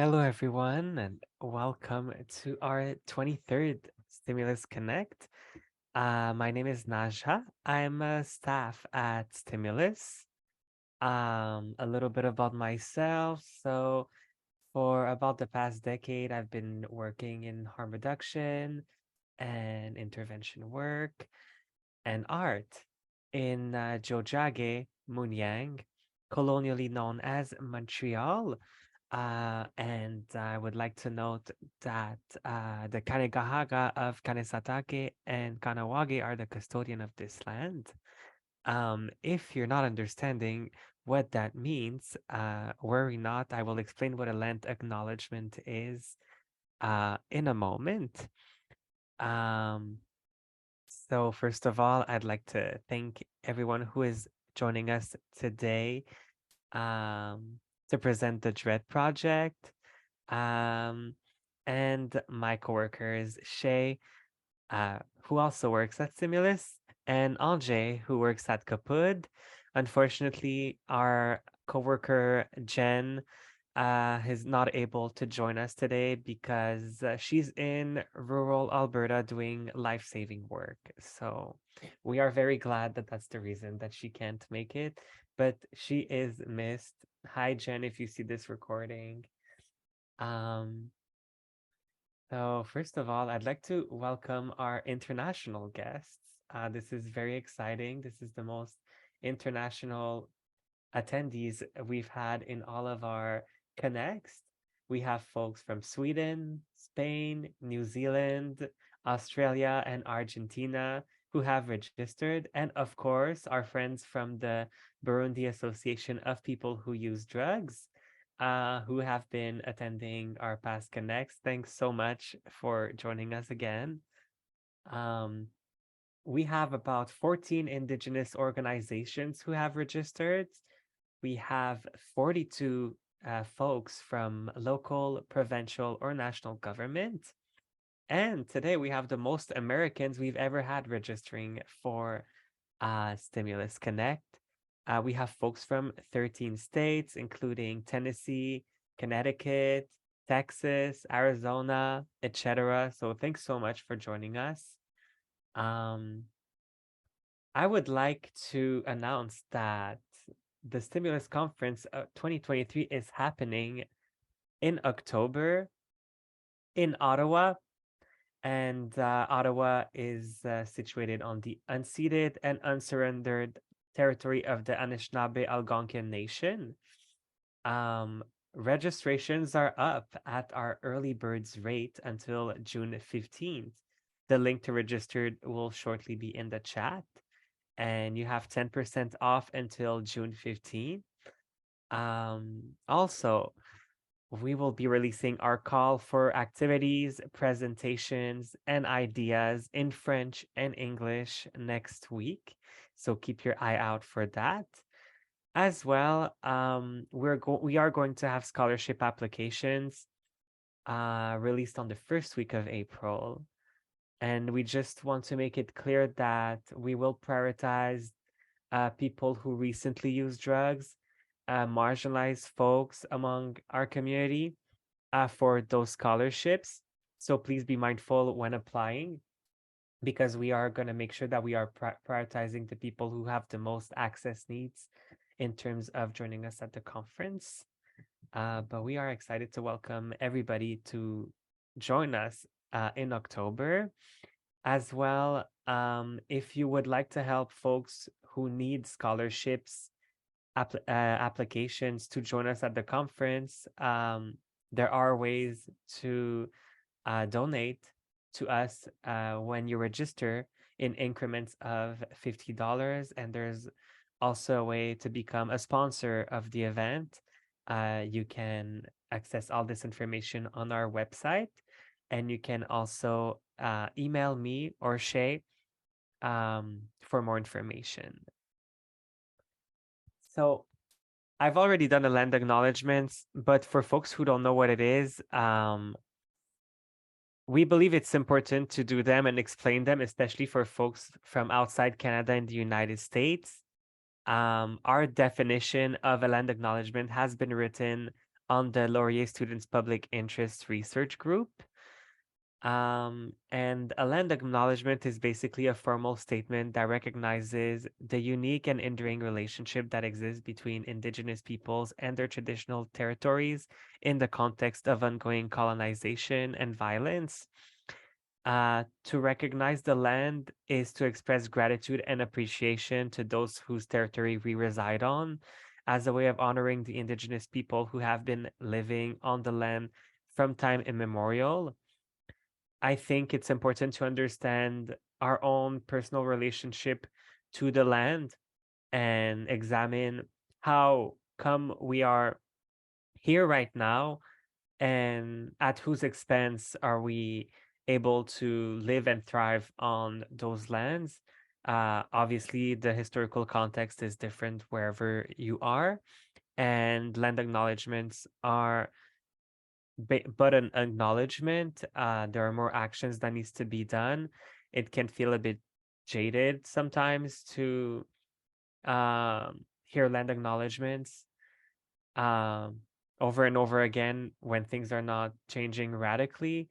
Hello, everyone, and welcome to our 23rd Stimulus Connect. My name is Najha. I'm a staff at Stimulus. A little bit about myself. So, for about the past decade, I've been working in harm reduction and intervention work and art in Jojage, Munyang, colonially known as Montreal. And I would like to note that the Kanegahaga of Kanesatake and Kanawage are the custodian of this land. If you're not understanding what that means, worry not. I will explain what a land acknowledgement is in a moment. Um, so first of all, I'd like to thank everyone who is joining us today um, to present the DRED project. Um, and my coworkers, Shay, who also works at Stimulus, and Anjay, who works at Kapud. Unfortunately, our coworker, Jen, is not able to join us today because she's in rural Alberta doing life-saving work. So we are very glad that that's the reason that she can't make it, but she is missed. Hi, Jen, if you see this recording. Um, so first of all, I'd like to welcome our international guests. This is very exciting. This is the most international attendees we've had in all of our connects. We have folks from Sweden, Spain, New Zealand, Australia, and Argentina who have registered. And of course, our friends from the Burundi Association of People Who Use Drugs, who have been attending our past connects. Thanks so much for joining us again. Um, we have about 14 indigenous organizations who have registered. We have 42 folks from local, provincial, or national government. And today we have the most Americans we've ever had registering for Stimulus Connect. We have folks from 13 states, including Tennessee, Connecticut, Texas, Arizona, etc. So thanks so much for joining us. Um, I would like to announce that the Stimulus Conference 2023 is happening in October in Ottawa. And Ottawa is situated on the unceded and unsurrendered territory of the Anishinaabe Algonquian Nation. Um, Registrations are up at our early birds rate until June 15th. The link to register will shortly be in the chat, and you have 10% off until June 15th. Also, we will be releasing our call for activities, presentations, and ideas in French and English next week. So keep your eye out for that. As well, we are going to have scholarship applications released on the first week of April. And we just want to make it clear that we will prioritize people who recently used drugs, marginalized folks among our community for those scholarships. So please be mindful when applying because we are going to make sure that we are prioritizing the people who have the most access needs in terms of joining us at the conference. But we are excited to welcome everybody to join us in October. As well, if you would like to help folks who need scholarships, applications to join us at the conference, there are ways to donate to us when you register in increments of $50. And there's also a way to become a sponsor of the event. You can access all this information on our website. And you can also email me or Shay for more information. So I've already done the land acknowledgements, but for folks who don't know what it is, we believe it's important to do them and explain them, especially for folks from outside Canada and the United States. Our definition of a land acknowledgement has been written on the Laurier Students Public Interest Research Group. And a land acknowledgement is basically a formal statement that recognizes the unique and enduring relationship that exists between Indigenous peoples and their traditional territories in the context of ongoing colonization and violence. To recognize the land is to express gratitude and appreciation to those whose territory we reside on, as a way of honoring the Indigenous people who have been living on the land from time immemorial. I think it's important to understand our own personal relationship to the land and examine how come we are here right now and at whose expense are we able to live and thrive on those lands. Obviously, the historical context is different wherever you are, and land acknowledgements are but an acknowledgement. There are more actions that needs to be done. It can feel a bit jaded sometimes to hear land acknowledgements um, over and over again when things are not changing radically.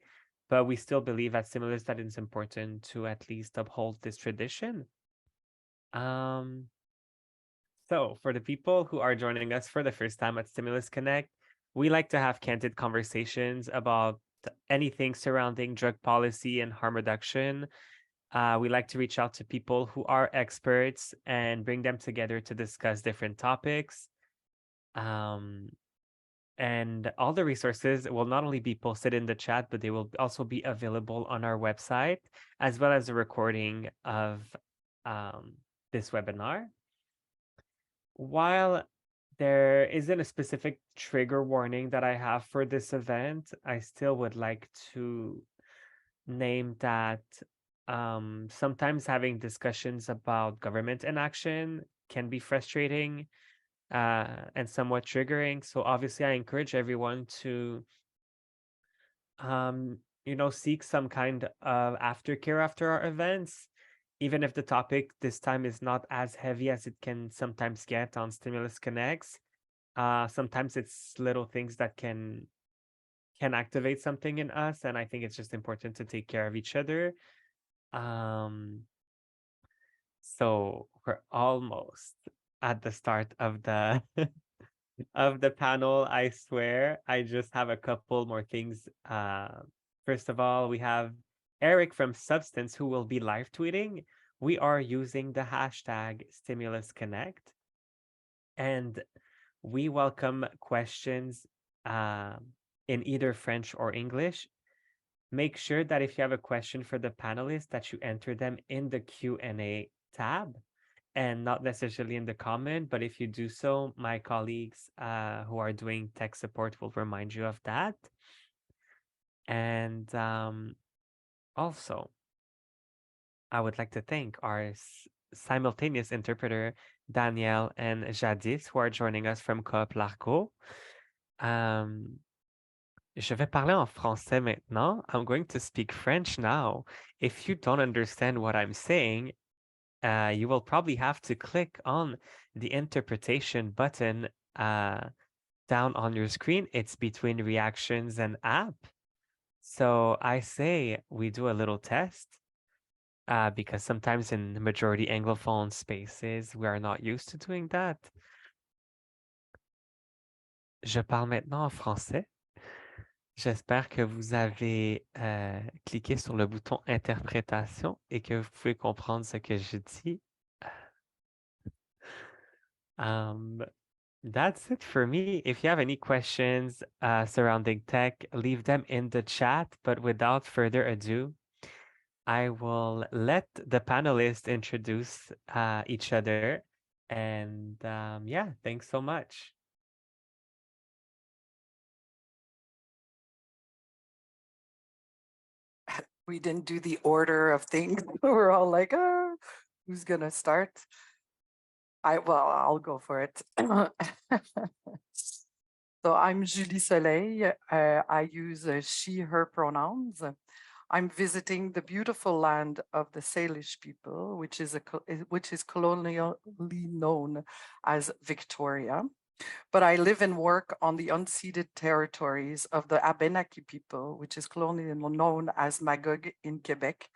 But we still believe at Stimulus that it's important to at least uphold this tradition. Um, So, for the people who are joining us for the first time at Stimulus Connect, we like to have candid conversations about anything surrounding drug policy and harm reduction. We like to reach out to people who are experts and bring them together to discuss different topics. Um, and all the resources will not only be posted in the chat, but they will also be available on our website, as well as a recording of um, this webinar. While there isn't a specific trigger warning that I have for this event, I still would like to name that sometimes having discussions about government inaction can be frustrating and somewhat triggering. So obviously, I encourage everyone to seek some kind of aftercare after our events, even if the topic this time is not as heavy as it can sometimes get on Stimulus Connects. Sometimes it's little things that can activate something in us, and I think it's just important to take care of each other. Um, so we're almost at the start of the of the panel, I swear. I just have a couple more things. First of all, we have Eric from Substance who will be live tweeting. We are using the hashtag StimulusConnect, and we welcome questions in either French or English. Make sure that if you have a question for the panelists that you enter them in the Q&A tab and not necessarily in the comment, but if you do so, my colleagues who are doing tech support will remind you of that. And also, I would like to thank our simultaneous interpreter, Danielle and Jadis, who are joining us from Coop Larco. Je vais parler en français maintenant. I'm going to speak French now. If you don't understand what I'm saying, you will probably have to click on the interpretation button down on your screen. It's between reactions and app. So I say we do a little test because sometimes in the majority Anglophone spaces, we are not used to doing that. Je parle maintenant en français. J'espère que vous avez cliqué sur le bouton interprétation et que vous pouvez comprendre ce que je dis. Um, That's it for me. If you have any questions surrounding tech, leave them in the chat. But without further ado, I will let the panelists introduce each other. And yeah, thanks so much. We didn't do the order of things. We're all like, oh, who's going to start? I'll go for it. So I'm Julie Soleil. I use she, her pronouns. I'm visiting the beautiful land of the Salish people, which is colonially known as Victoria. but I live and work on the unceded territories of the Abenaki people, which is colonially known as Magog in Quebec.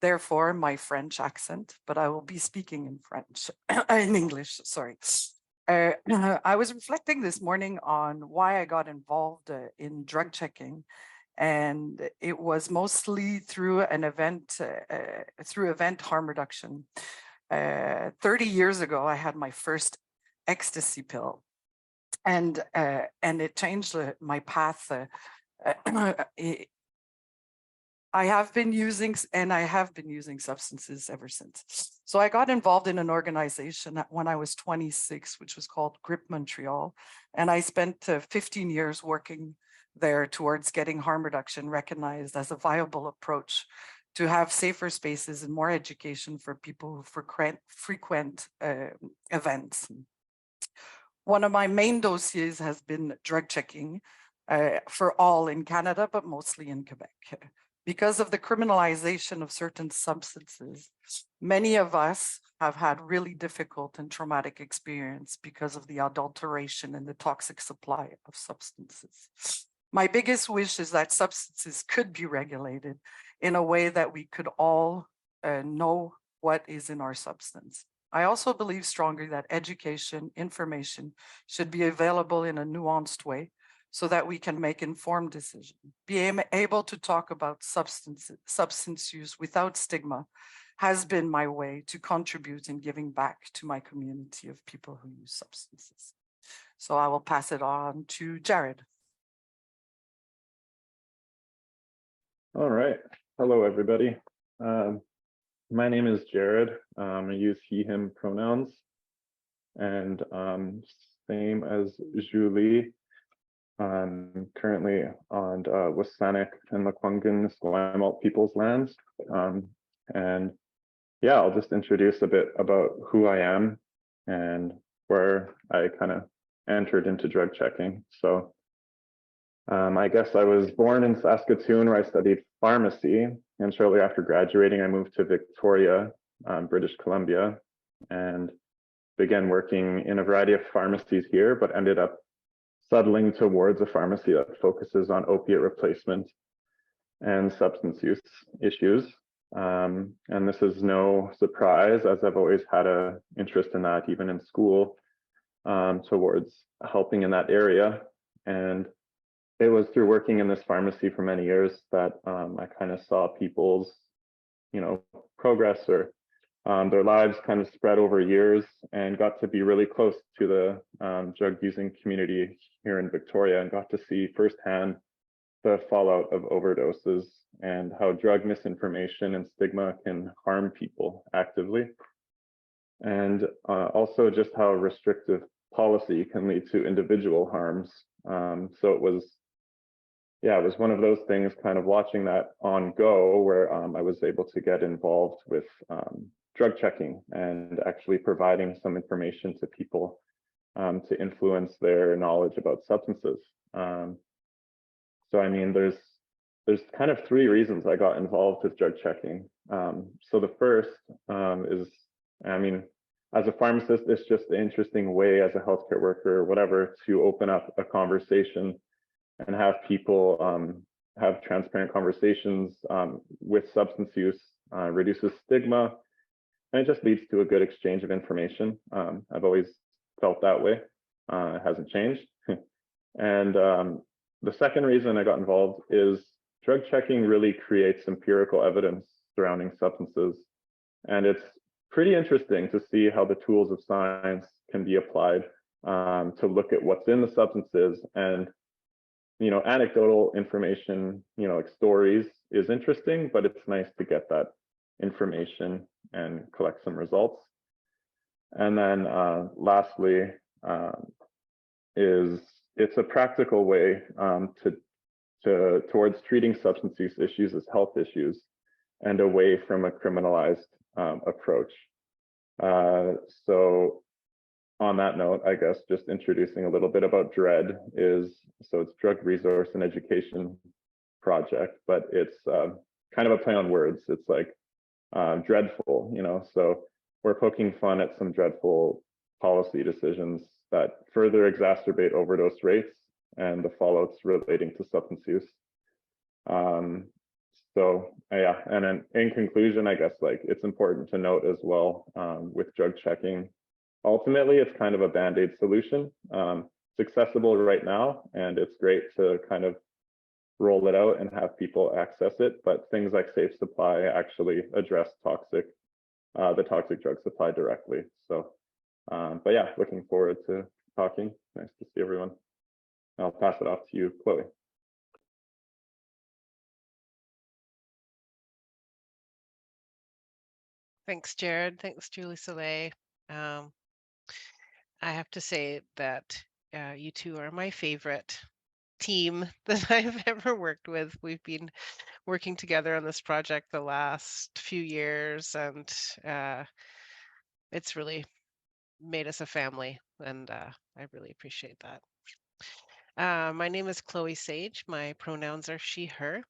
Therefore, my French accent, but I will be speaking in French, in English, sorry. I was reflecting this morning on why I got involved in drug checking, and it was mostly through an event, through event harm reduction. 30 years ago, I had my first ecstasy pill, and it changed my path. I have been using substances ever since. So I got involved in an organization when I was 26, which was called GRIP Montreal. And I spent 15 years working there towards getting harm reduction recognized as a viable approach to have safer spaces and more education for people who frequent events. One of my main dossiers has been drug checking for all in Canada, but mostly in Quebec. Because of the criminalization of certain substances, many of us have had really difficult and traumatic experience because of the adulteration and the toxic supply of substances. My biggest wish is that substances could be regulated in a way that we could all know what is in our substance. I also believe strongly that education, information should be available in a nuanced way so that we can make informed decisions. Being able to talk about substance use without stigma has been my way to contribute in giving back to my community of people who use substances. So I will pass it on to Jared. All right. Hello, everybody. My name is Jared. I use he, him pronouns. And same as Julie, I'm currently on Wasanic and Lekwungen Esquimalt people's lands. And yeah, I'll just introduce a bit about who I am and where I kind of entered into drug checking. So I guess I was born in Saskatoon, where I studied pharmacy, and shortly after graduating, I moved to Victoria, British Columbia, and began working in a variety of pharmacies here, but ended up settling towards a pharmacy that focuses on opiate replacement and substance use issues. And this is no surprise, as I've always had an interest in that, even in school, towards helping in that area. And it was through working in this pharmacy for many years that I kind of saw people's, progress or their lives kind of spread over years, and got to be really close to the drug using community here in Victoria, and got to see firsthand the fallout of overdoses and how drug misinformation and stigma can harm people actively. And also just how restrictive policy can lead to individual harms. So it was one of those things, kind of watching that on go, where I was able to get involved with drug checking and actually providing some information to people to influence their knowledge about substances. So I mean, there's kind of three reasons I got involved with drug checking. So the first is, I mean, as a pharmacist, it's just an interesting way as a healthcare worker or whatever to open up a conversation and have people have transparent conversations with substance use, reduces stigma, and it just leads to a good exchange of information. I've always felt that way. It hasn't changed. And the second reason I got involved is drug checking really creates empirical evidence surrounding substances. And it's pretty interesting to see how the tools of science can be applied to look at what's in the substances. And anecdotal information, like stories, is interesting, but it's nice to get that information and collect some results. And then lastly, is it's a practical way towards treating substance use issues as health issues and away from a criminalized approach. So on that note, I guess just introducing a little bit about DRED so it's Drug Resource and Education Project, but it's kind of a play on words. It's like dreadful, so we're poking fun at some dreadful policy decisions that further exacerbate overdose rates and the fallouts relating to substance use. So yeah, and then in conclusion, I guess like it's important to note as well with drug checking, ultimately it's kind of a band-aid solution. It's accessible right now and it's great to kind of roll it out and have people access it, but things like safe supply actually address the toxic drug supply directly. So, but yeah, looking forward to talking. Nice to see everyone. I'll pass it off to you, Chloe. Thanks, Jared. Thanks, Julie Soleil. I have to say that you two are my favorite team that I've ever worked with. We've been working together on this project the last few years, and it's really made us a family, and I really appreciate that. My name is Chloe Sage. My pronouns are she, her.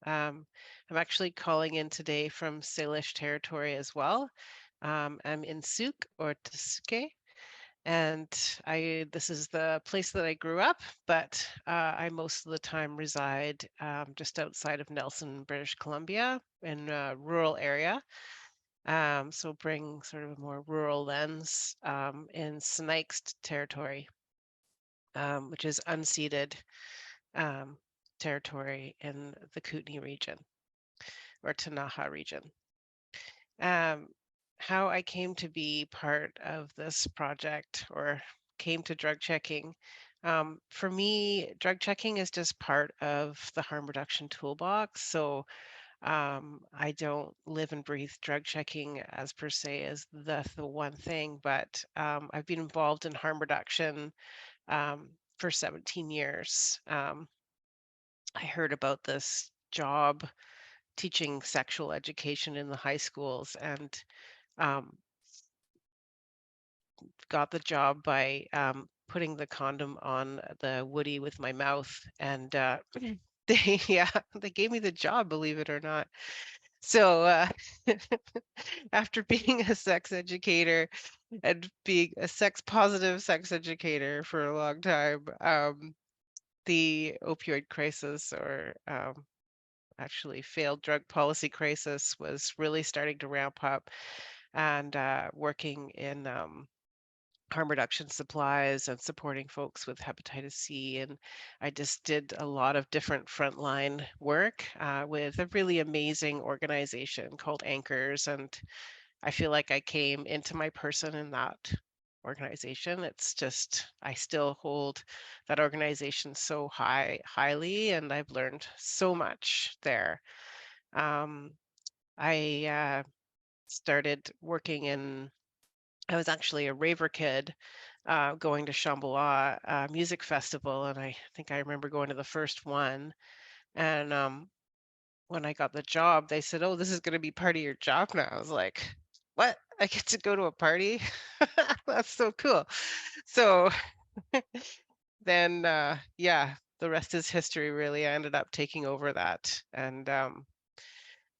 I'm actually calling in today from Salish territory as well. I'm in Suk or Tsuke, and this is the place that I grew up, but I most of the time reside just outside of Nelson, British Columbia, in a rural area. So bring sort of a more rural lens in Sinixt territory, which is unceded territory in the Kootenay region or Tanaha region. How I came to be part of this project or came to drug checking. For me, drug checking is just part of the harm reduction toolbox. So I don't live and breathe drug checking as per se as the one thing, but I've been involved in harm reduction for 17 years. I heard about this job teaching sexual education in the high schools and um, got the job by putting the condom on the woody with my mouth. And they gave me the job, believe it or not. So after being a sex educator and being a sex positive sex educator for a long time, the opioid crisis or actually failed drug policy crisis was really starting to ramp up, and working in harm reduction supplies and supporting folks with hepatitis C. And I just did a lot of different frontline work with a really amazing organization called Anchors. And I feel like I came into my person in that organization. It's just, I still hold that organization so highly, and I've learned so much there. I started working I was actually a raver kid going to Shambhala Music Festival, and I think I remember going to the first one. And when I got the job, they said, "Oh, this is going to be part of your job now." I was like, "What? I get to go to a party? That's so cool!" So then, yeah, the rest is history. Really, I ended up taking over that, and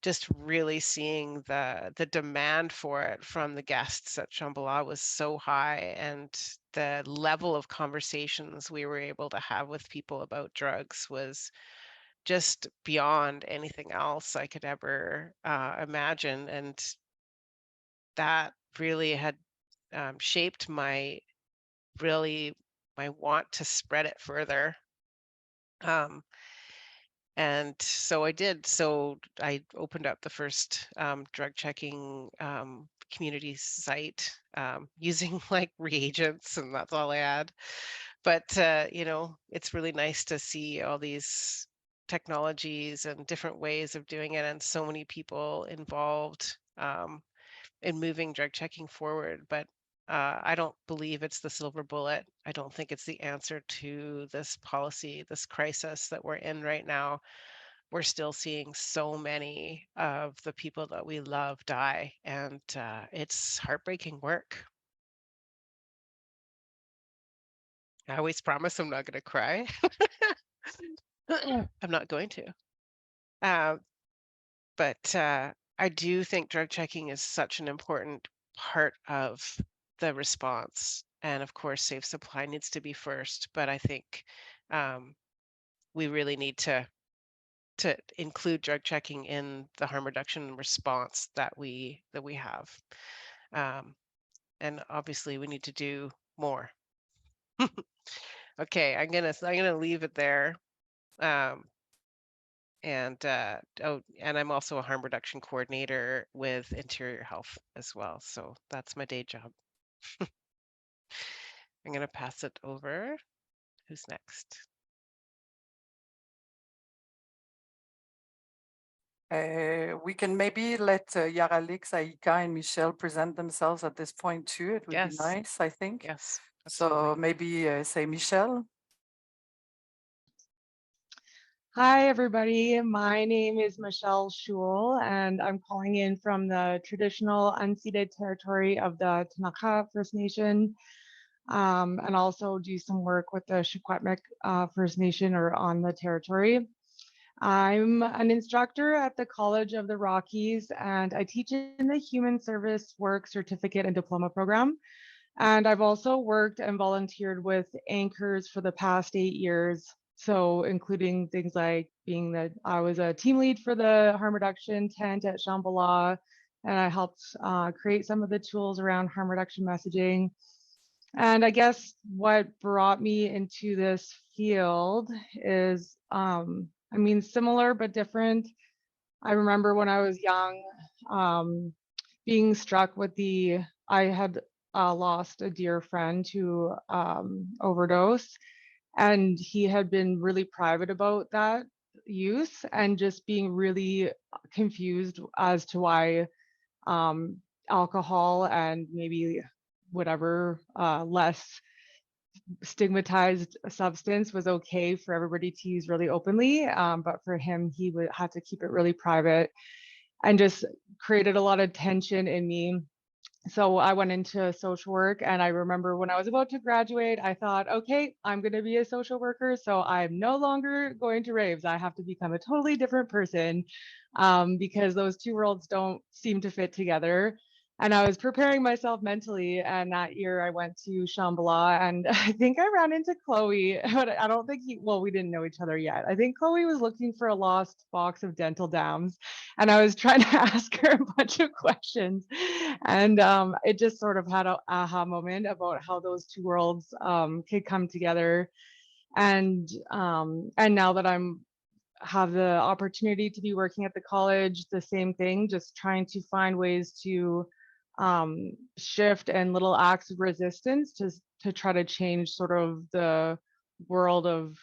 just really seeing the demand for it from the guests at Shambhala was so high, and the level of conversations we were able to have with people about drugs was just beyond anything else I could ever imagine. And that really had shaped my want to spread it further. And so I did. So I opened up the first drug checking community site using like reagents, and that's all I had. But it's really nice to see all these technologies and different ways of doing it, and so many people involved in moving drug checking forward. But I don't believe it's the silver bullet. I don't think it's the answer to this policy, this crisis that we're in right now. We're still seeing so many of the people that we love die, and it's heartbreaking work. I always promise I'm not going to cry. I'm not going to. But I do think drug checking is such an important part of the response. And of course, safe supply needs to be first, but I think we really need to include drug checking in the harm reduction response that we have. And obviously we need to do more. Okay, I'm gonna leave it there. And I'm also a harm reduction coordinator with Interior Health as well. So that's my day job. I'm gonna pass it over. Who's next? We can maybe let Yaralix, Aika, and Michelle present themselves at this point too. It would be Yes. nice, I think. Yes. So Absolutely. maybe say Michelle. Hi, everybody. My name is Michelle Schul, and I'm calling in from the traditional unceded territory of the Tanaka First Nation, and also do some work with the Secwepemc First Nation or on the territory. I'm an instructor at the College of the Rockies, and I teach in the Human Service Work Certificate and Diploma program. And I've also worked and volunteered with Anchors for the past 8 years. So including things like being that I was a team lead for the harm reduction tent at Shambhala, and I helped create some of the tools around harm reduction messaging. And I guess what brought me into this field is, I mean, similar but different. I remember when I was young, being struck with I had lost a dear friend to overdose, and he had been really private about that use and just being really confused as to why alcohol and maybe whatever less stigmatized substance was okay for everybody to use really openly, but for him he would have to keep it really private, and just created a lot of tension in me. So I went into social work, and I remember when I was about to graduate, I thought, okay, I'm going to be a social worker. So I'm no longer going to raves. I have to become a totally different person, because those two worlds don't seem to fit together. And I was preparing myself mentally. And that year I went to Shambhala, and I think I ran into Chloe, but I don't think we didn't know each other yet. I think Chloe was looking for a lost box of dental dams, and I was trying to ask her a bunch of questions. And it just sort of had an aha moment about how those two worlds could come together. And now that I'm have the opportunity to be working at the college, the same thing, just trying to find ways to shift and little acts of resistance to try to change sort of the world of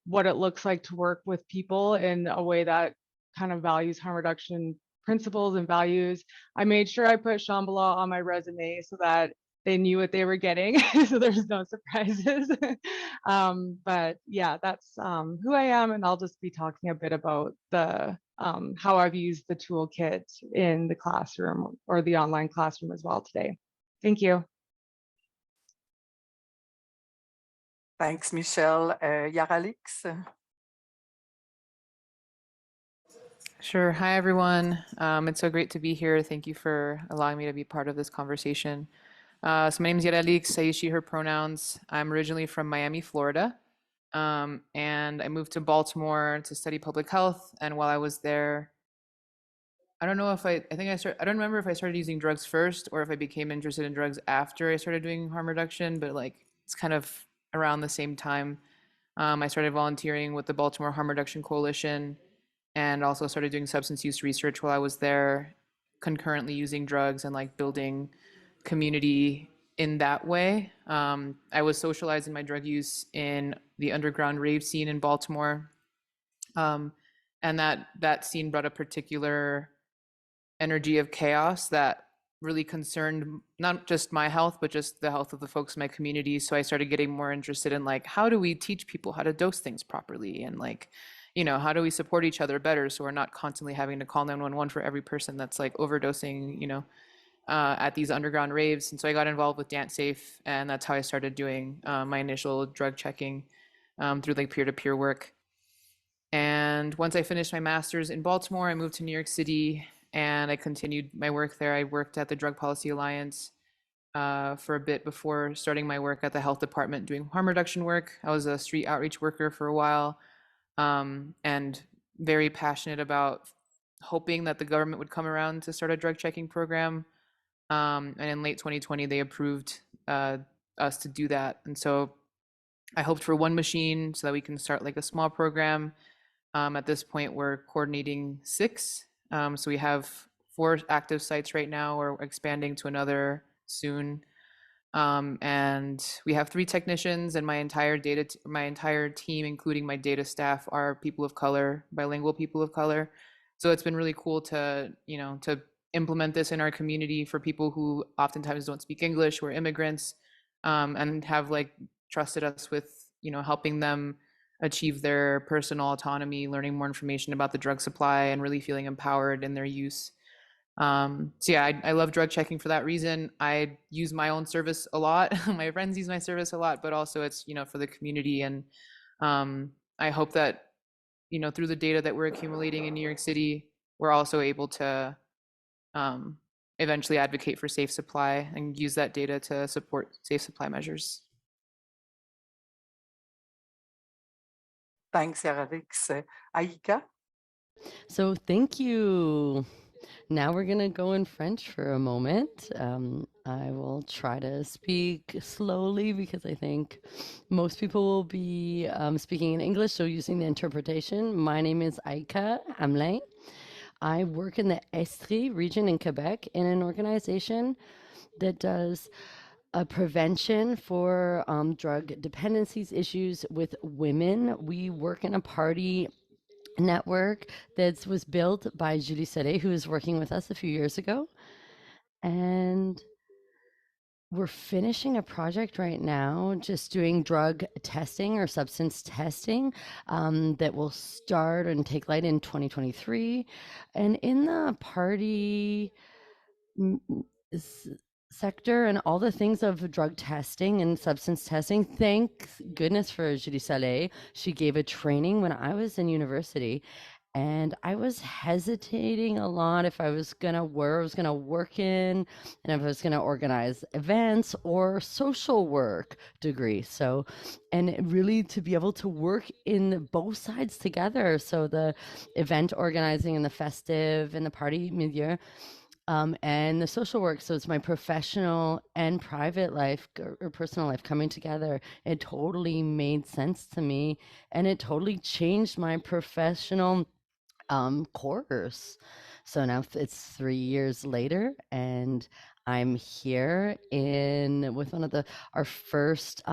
what it looks like to work with people in a way that kind of values harm reduction principles and values. I made sure I put Shambhala on my resume so that they knew what they were getting, so there's no surprises. But yeah, that's who I am, and I'll just be talking a bit about the how I've used the toolkit in the classroom or the online classroom as well today. Thank you. Thanks, Michelle. Yaralix. Sure. Hi, everyone. It's so great to be here. Thank you for allowing me to be part of this conversation. So my name is Yaralix. I use she, her pronouns. I'm originally from Miami, Florida. And I moved to Baltimore to study public health. And while I was there, I don't know if I think I don't remember if I started using drugs first or if I became interested in drugs after I started doing harm reduction, but like it's kind of around the same time. I started volunteering with the Baltimore Harm Reduction Coalition and also started doing substance use research while I was there, concurrently using drugs and like building community in that way. I was socialized in my drug use in the underground rave scene in Baltimore. And that scene brought a particular energy of chaos that really concerned not just my health, but just the health of the folks in my community. So I started getting more interested in like, how do we teach people how to dose things properly? And like, how do we support each other better so we're not constantly having to call 911 for every person that's like overdosing, at these underground raves. And so I got involved with Dance Safe, and that's how I started doing my initial drug checking through like peer-to-peer work. And once I finished my master's in Baltimore, I moved to New York City and I continued my work there. I worked at the Drug Policy Alliance for a bit before starting my work at the health department doing harm reduction work. I was a street outreach worker for a while, and very passionate about hoping that the government would come around to start a drug checking program. And in late 2020, they approved us to do that. And so I hoped for one machine so that we can start like a small program. At this point, we're coordinating 6. So we have 4 active sites right now. We're expanding to another soon. And we have 3 technicians, and my entire team, including my data staff, are people of color, bilingual people of color. So it's been really cool to, to implement this in our community for people who oftentimes don't speak English, who are immigrants, and have like trusted us with, helping them achieve their personal autonomy, learning more information about the drug supply, and really feeling empowered in their use. So yeah, I love drug checking for that reason. I use my own service a lot. My friends use my service a lot, but also it's, for the community. And I hope that, through the data that we're accumulating in New York City, we're also able to eventually advocate for safe supply and use that data to support safe supply measures. Thanks, Yaralix. Aika? So thank you. Now we're going to go in French for a moment. I will try to speak slowly because I think most people will be speaking in English, so using the interpretation. My name is Aika Hamelin. I work in the Estrie region in Quebec in an organization that does a prevention for drug dependencies issues with women. We work in a party network that was built by Julie Sade, who was working with us a few years ago. And we're finishing a project right now, just doing drug testing or substance testing that will start and take light in 2023. And in the party sector and all the things of drug testing and substance testing, thank goodness for Julie Saleh. She gave a training when I was in university, and I was hesitating a lot if I was gonna work in, and if I was gonna organize events or social work degree. So, and really to be able to work in both sides together. So the event organizing and the festive and the party milieu, and the social work. So it's my professional and private life or personal life coming together. It totally made sense to me, and it totally changed my professional course. So now it's 3 years later, and I'm here with one of our first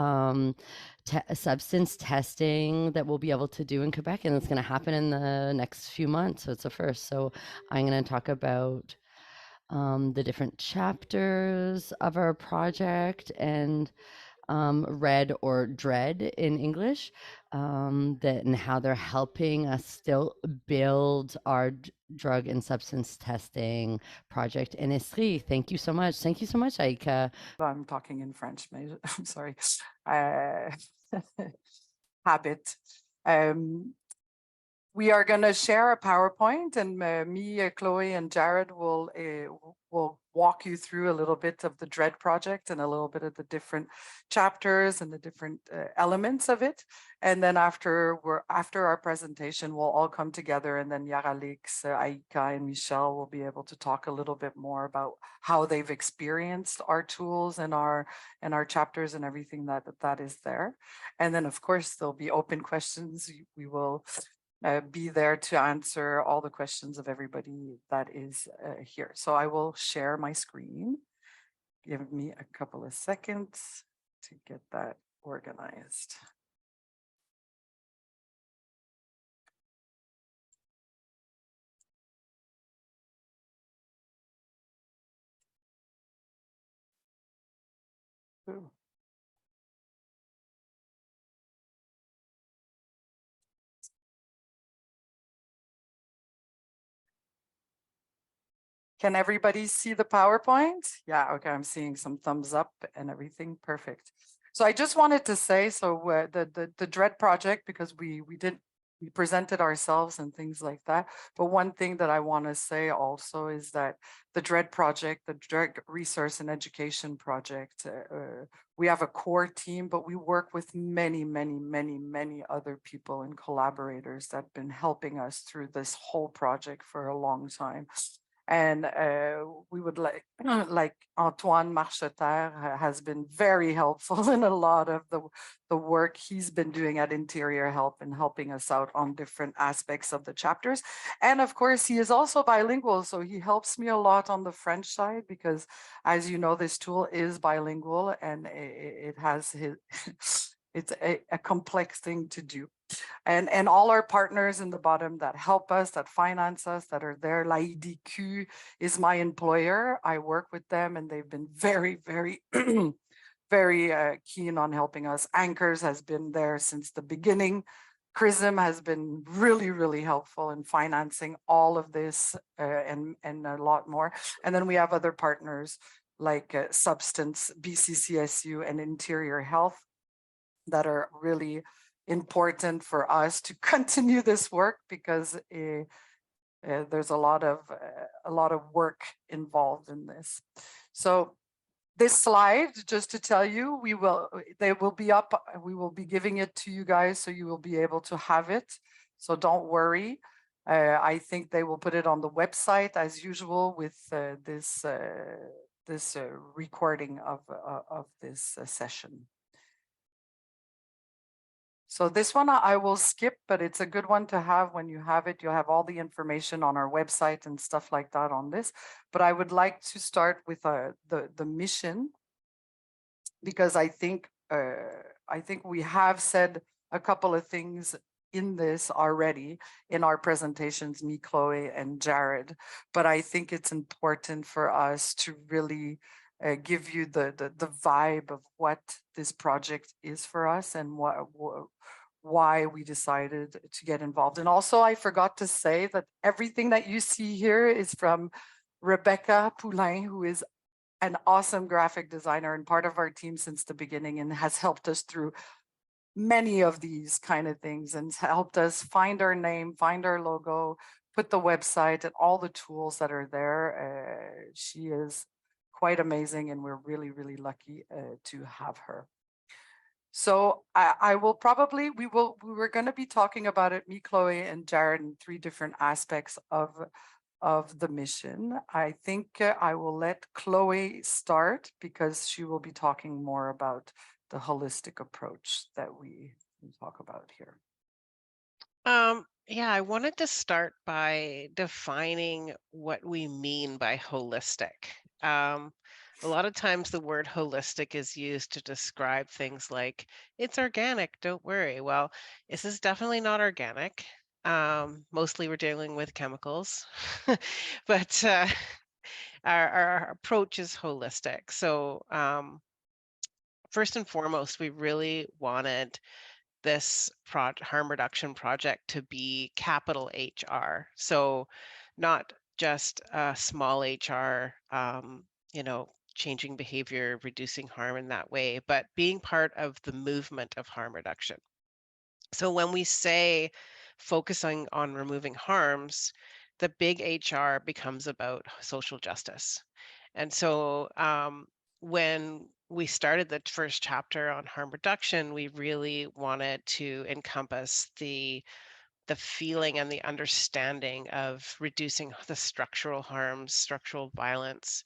substance testing that we'll be able to do in Quebec, and it's going to happen in the next few months. So it's a first. So I'm going to talk about the different chapters of our project and RED or DRED in English, and how they're helping us still build our drug and substance testing project in Estrie. Thank you so much. Thank you so much, Aika. I'm talking in French. I'm sorry. Habit. We are going to share a PowerPoint, and me, Chloe, and Jared will walk you through a little bit of the DRED project and a little bit of the different chapters and the different elements of it. And then after our presentation, we'll all come together, and then Yaralix, Aika, and Michelle will be able to talk a little bit more about how they've experienced our tools and our chapters and everything that is there. And then, of course, there'll be open questions. We will be there to answer all the questions of everybody that is here. So I will share my screen. Give me a couple of seconds to get that organized. Ooh. Can everybody see the PowerPoint? Yeah, okay, I'm seeing some thumbs up and everything. Perfect. So I just wanted to say, so the DRED project, because we didn't we presented ourselves and things like that. But one thing that I want to say also is that the DRED project, the DRED Resource and Education Project, we have a core team, but we work with many, many, many, many other people and collaborators that have been helping us through this whole project for a long time. And we would like Antoine Marcheterre has been very helpful in a lot of the work he's been doing at Interior Help and helping us out on different aspects of the chapters. And of course, he is also bilingual, so he helps me a lot on the French side because, as you know, this tool is bilingual and it has his, it's a complex thing to do. And all our partners in the bottom that help us, that finance us, that are there. L'IDQ is my employer. I work with them and they've been very, very, very keen on helping us. Anchors has been there since the beginning. CRISM has been really, really helpful in financing all of this and a lot more. And then we have other partners like Substance, BCCSU, and Interior Health that are really important for us to continue this work because there's a lot of work involved in this. So this slide, just to tell you, they will be up. We will be giving it to you guys, so you will be able to have it. So don't worry. I think they will put it on the website as usual with this recording of this session. So this one I will skip, but it's a good one to have. When you have it, you'll have all the information on our website and stuff like that on this. But I would like to start with the mission, because I think we have said a couple of things in this already in our presentations, me, Chloe, and Jared. But I think it's important for us to really give you the vibe of what this project is for us and why we decided to get involved. And also, I forgot to say that everything that you see here is from Rebecca Poulain, who is an awesome graphic designer and part of our team since the beginning and has helped us through many of these kind of things and helped us find our name, find our logo, put the website and all the tools that are there. She is quite amazing and we're really, really lucky to have her. So I will probably, we're going to be talking about it, me, Chloe, and Jared, in 3 different aspects of the mission. I think I will let Chloe start because she will be talking more about the holistic approach that we talk about here. Yeah, I wanted to start by defining what we mean by holistic. A lot of times the word holistic is used to describe things like, it's organic, don't worry. Well, this is definitely not organic. Mostly we're dealing with chemicals, but our approach is holistic. So first and foremost, we really wanted this harm reduction project to be capital HR. So not just a small HR, changing behavior, reducing harm in that way, but being part of the movement of harm reduction. So when we say focusing on removing harms, the big HR becomes about social justice. And so when we started the first chapter on harm reduction, we really wanted to encompass the feeling and the understanding of reducing the structural harms, structural violence,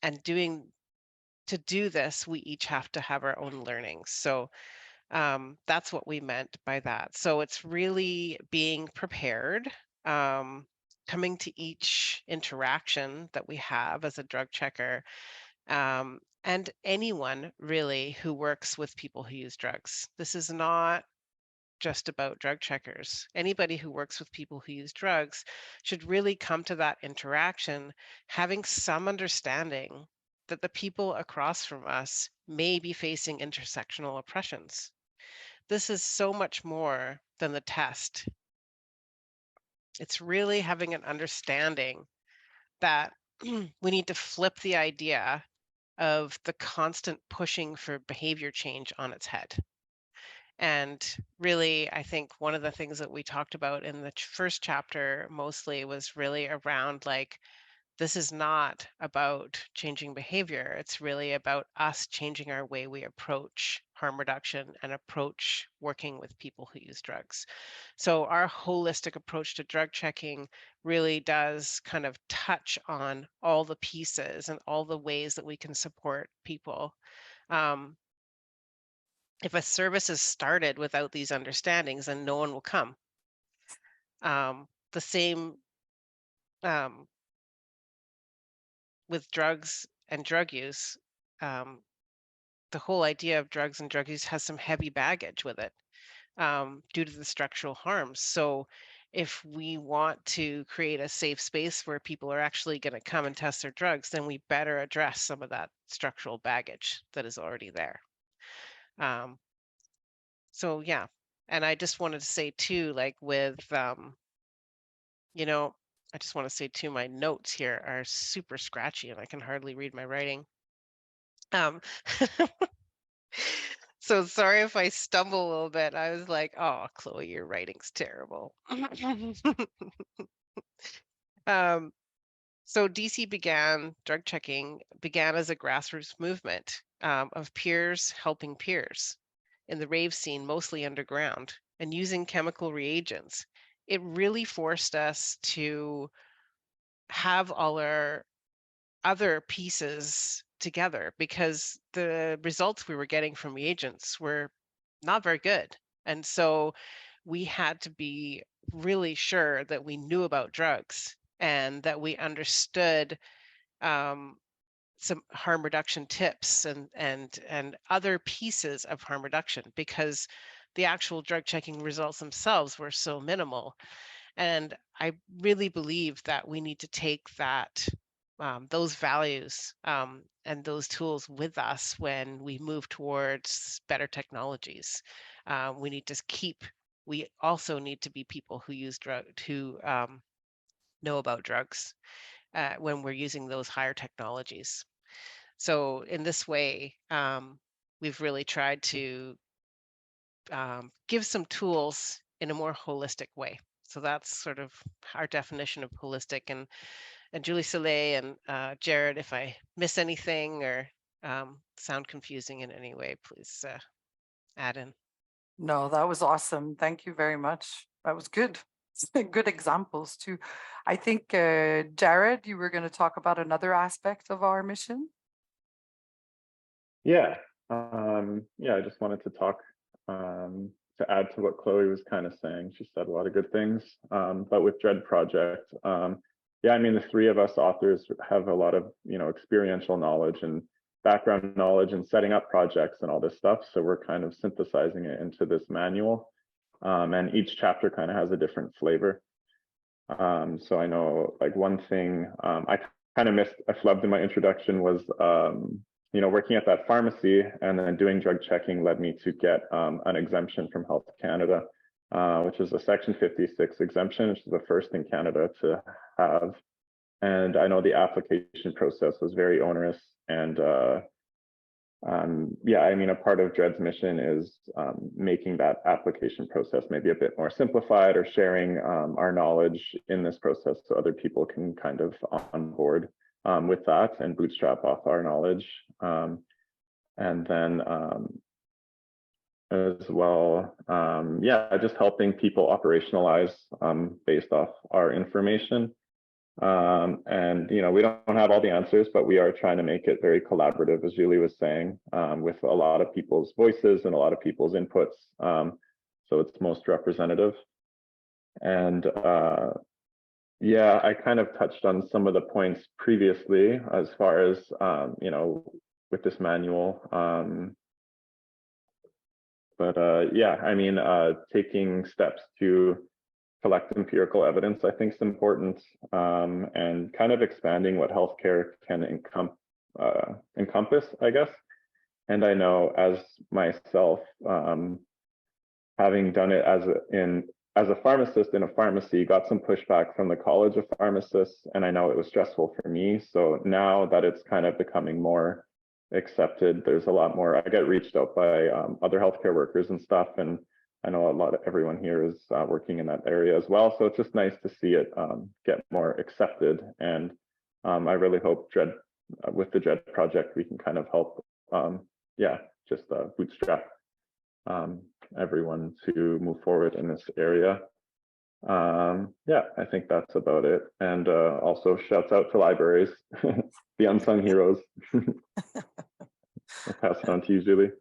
and to do this, we each have to have our own learnings. So that's what we meant by that. So it's really being prepared, coming to each interaction that we have as a drug checker, and anyone really who works with people who use drugs. This is not just about drug checkers. Anybody who works with people who use drugs should really come to that interaction having some understanding that the people across from us may be facing intersectional oppressions. This is so much more than the test. It's really having an understanding that we need to flip the idea of the constant pushing for behavior change on its head. And really, I think one of the things that we talked about in the first chapter mostly was really around like, this is not about changing behavior. It's really about us changing our way we approach harm reduction and approach working with people who use drugs. So our holistic approach to drug checking really does kind of touch on all the pieces and all the ways that we can support people. Um, if a service is started without these understandings, then no one will come. The same um, with drugs and drug use. Um, the whole idea of drugs and drug use has some heavy baggage with it due to the structural harms. So if we want to create a safe space where people are actually going to come and test their drugs, then we better address some of that structural baggage that is already there. So yeah, and I just wanted to say too, like with, you know, I just want to say too, my notes here are super scratchy and I can hardly read my writing. Um, so sorry if I stumble a little bit. I was like, oh, Chloe, your writing's terrible. um, so DC drug checking began as a grassroots movement of peers helping peers in the rave scene, mostly underground, and using chemical reagents. It really forced us to have all our other pieces together because the results we were getting from reagents were not very good. And so we had to be really sure that we knew about drugs and that we understood um, some harm reduction tips and other pieces of harm reduction because the actual drug checking results themselves were so minimal. And I really believe that we need to take that those values and those tools with us when we move towards better technologies. We need to we also need to be people who use who know about drugs when we're using those higher technologies. So in this way, we've really tried to give some tools in a more holistic way. So that's sort of our definition of holistic. And Julie Soleil and Jared, if I miss anything or sound confusing in any way, please add in. No, that was awesome. Thank you very much. That was good. Good examples too. I think, Jared, you were going to talk about another aspect of our mission. Yeah, I just wanted to talk to add to what Chloe was kind of saying. She said a lot of good things, but with DRED project, yeah, I mean, the three of us authors have a lot of, experiential knowledge and background knowledge in setting up projects and all this stuff. So we're kind of synthesizing it into this manual, and each chapter kind of has a different flavor. So I know like one thing I kind of missed, I flubbed in my introduction was, working at that pharmacy and then doing drug checking led me to get an exemption from Health Canada, which is a Section 56 exemption, which is the first in Canada to have. And I know the application process was very onerous. And yeah, I mean, a part of DRED's mission is making that application process maybe a bit more simplified or sharing our knowledge in this process so other people can kind of onboard with that and bootstrap off our knowledge. And then as well, yeah, just helping people operationalize based off our information. And we don't have all the answers, but we are trying to make it very collaborative, as Julie was saying, with a lot of people's voices and a lot of people's inputs, so it's most representative. And yeah, I kind of touched on some of the points previously as far as with this manual, but yeah, I mean, taking steps to collect empirical evidence, I think is important, and kind of expanding what healthcare can encompass, I guess. And I know as myself, having done it as a pharmacist in a pharmacy, got some pushback from the College of Pharmacists, and I know it was stressful for me. So now that it's kind of becoming more accepted. There's a lot more. I get reached out by other healthcare workers and stuff, and I know a lot of everyone here is working in that area as well. So it's just nice to see it get more accepted. And I really hope DRED, with the DRED project, we can kind of help, yeah, just bootstrap everyone to move forward in this area. Yeah, I think that's about it. And also shouts out to libraries, the unsung heroes. I'll pass it on to you, Julie.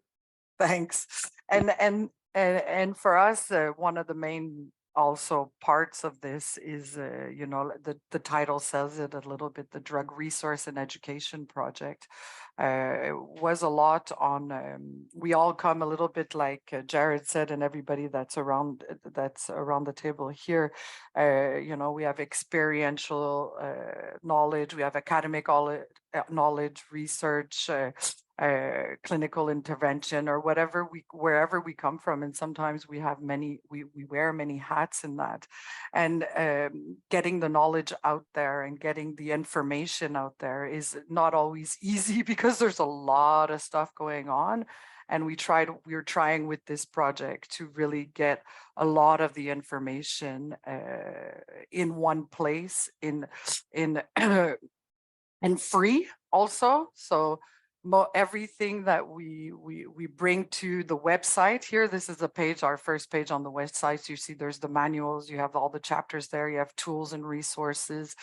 Thanks. And for us, one of the main also parts of this is, you know, the title says it a little bit, the Drug Resource and Education Project. It was a lot on, we all come a little bit like Jared said, and everybody that's around the table here, you know, we have experiential knowledge, we have academic knowledge, research, clinical intervention, or wherever we come from, and sometimes we have we wear many hats in that, and getting the knowledge out there and getting the information out there is not always easy because there's a lot of stuff going on. And we're trying with this project to really get a lot of the information in one place, in and free also. So everything that we bring to the website here, this is a page, our first page on the website. You see there's the manuals, you have all the chapters there, you have tools and resources.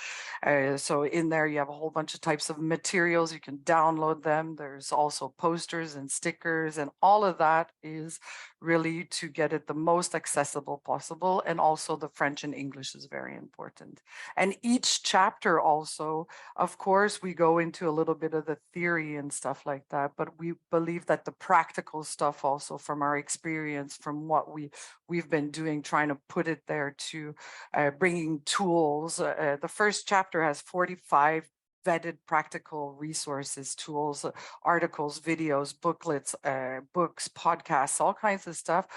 So in there you have a whole bunch of types of materials, you can download them. There's also posters and stickers, and all of that is really to get it the most accessible possible. And also the French and English is very important. And each chapter also, of course, we go into a little bit of the theory and stuff like that, but we believe that the practical stuff also from our experience, from what we've been doing, trying to put it there to bringing tools. The first chapter has 45 vetted practical resources, tools, articles, videos, booklets, books, podcasts, all kinds of stuff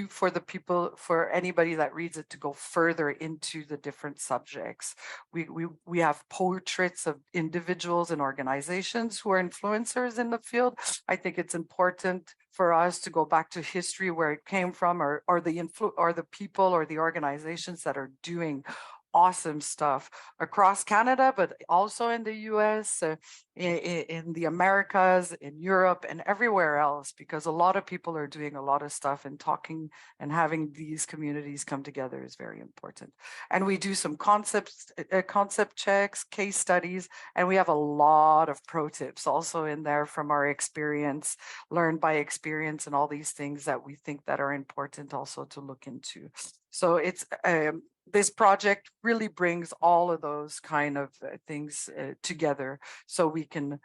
for anybody that reads it to go further into the different subjects. We have portraits of individuals and organizations who are influencers in the field. I think it's important for us to go back to history, where it came from, or the people or the organizations that are doing awesome stuff across Canada, but also in the US, in the Americas, in Europe, and everywhere else, because a lot of people are doing a lot of stuff, and talking and having these communities come together is very important. And we do some concept checks, case studies, and we have a lot of pro tips also in there from our experience, learned by experience, and all these things that we think that are important also to look into. So it's this project really brings all of those kind of things together, so we can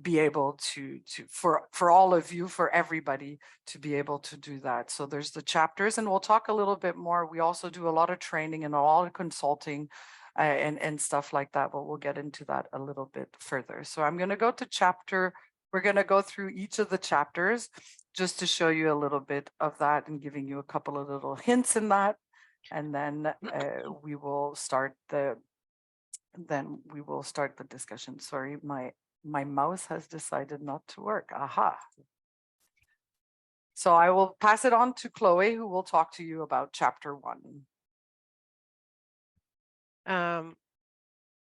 be able to for all of you, for everybody to be able to do that. So there's the chapters, and we'll talk a little bit more. We also do a lot of training and a lot of consulting and stuff like that, but we'll get into that a little bit further. So I'm going to go to we're going to go through each of the chapters just to show you a little bit of that and giving you a couple of little hints in that. And then we will start the discussion. Sorry, my mouse has decided not to work. Aha. So I will pass it on to Chloe, who will talk to you about chapter 1.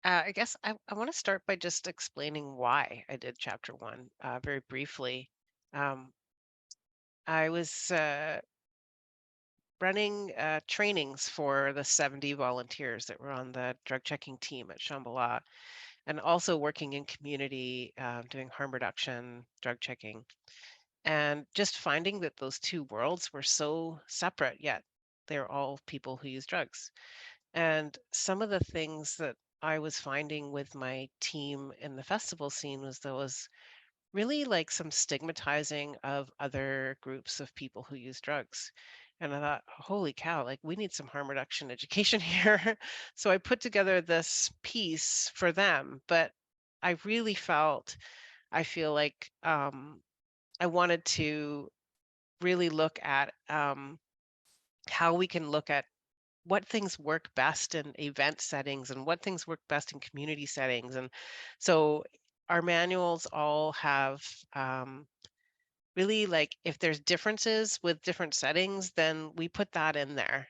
I guess I want to start by just explaining why I did chapter 1 very briefly. I was running trainings for the 70 volunteers that were on the drug checking team at Shambhala, and also working in community, doing harm reduction, drug checking, and just finding that those two worlds were so separate, yet they're all people who use drugs. And some of the things that I was finding with my team in the festival scene was there was really like some stigmatizing of other groups of people who use drugs. And I thought, holy cow, like we need some harm reduction education here. So I put together this piece for them, but I really I feel like I wanted to really look at how we can look at what things work best in event settings and what things work best in community settings. And so our manuals all have really, like, if there's differences with different settings, then we put that in there.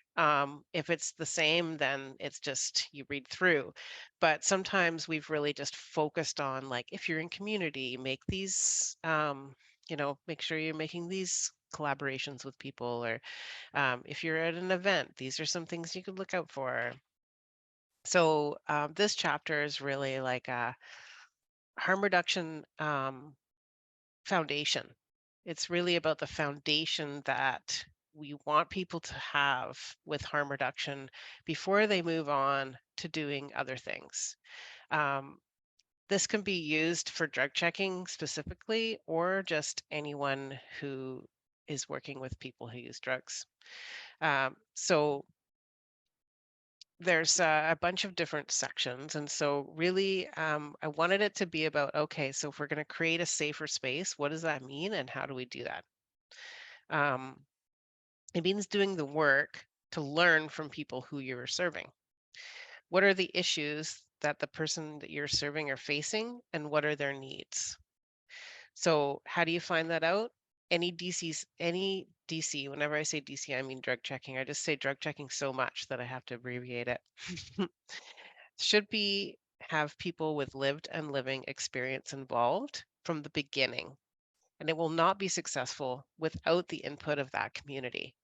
If it's the same, then it's just you read through. But sometimes we've really just focused on, like, if you're in community, make these, make sure you're making these collaborations with people, or if you're at an event, these are some things you could look out for. So this chapter is really like a harm reduction foundation. It's really about the foundation that we want people to have with harm reduction before they move on to doing other things. This can be used for drug checking specifically, or just anyone who is working with people who use drugs. So there's a bunch of different sections. And so really, I wanted it to be about, okay, so if we're going to create a safer space, what does that mean and how do we do that? It means doing the work to learn from people who you're serving. What are the issues that the person that you're serving are facing, and what are their needs? So how do you find that out? Any DC, whenever I say DC, I mean drug checking. I just say drug checking so much that I have to abbreviate it. Should be have people with lived and living experience involved from the beginning, and it will not be successful without the input of that community.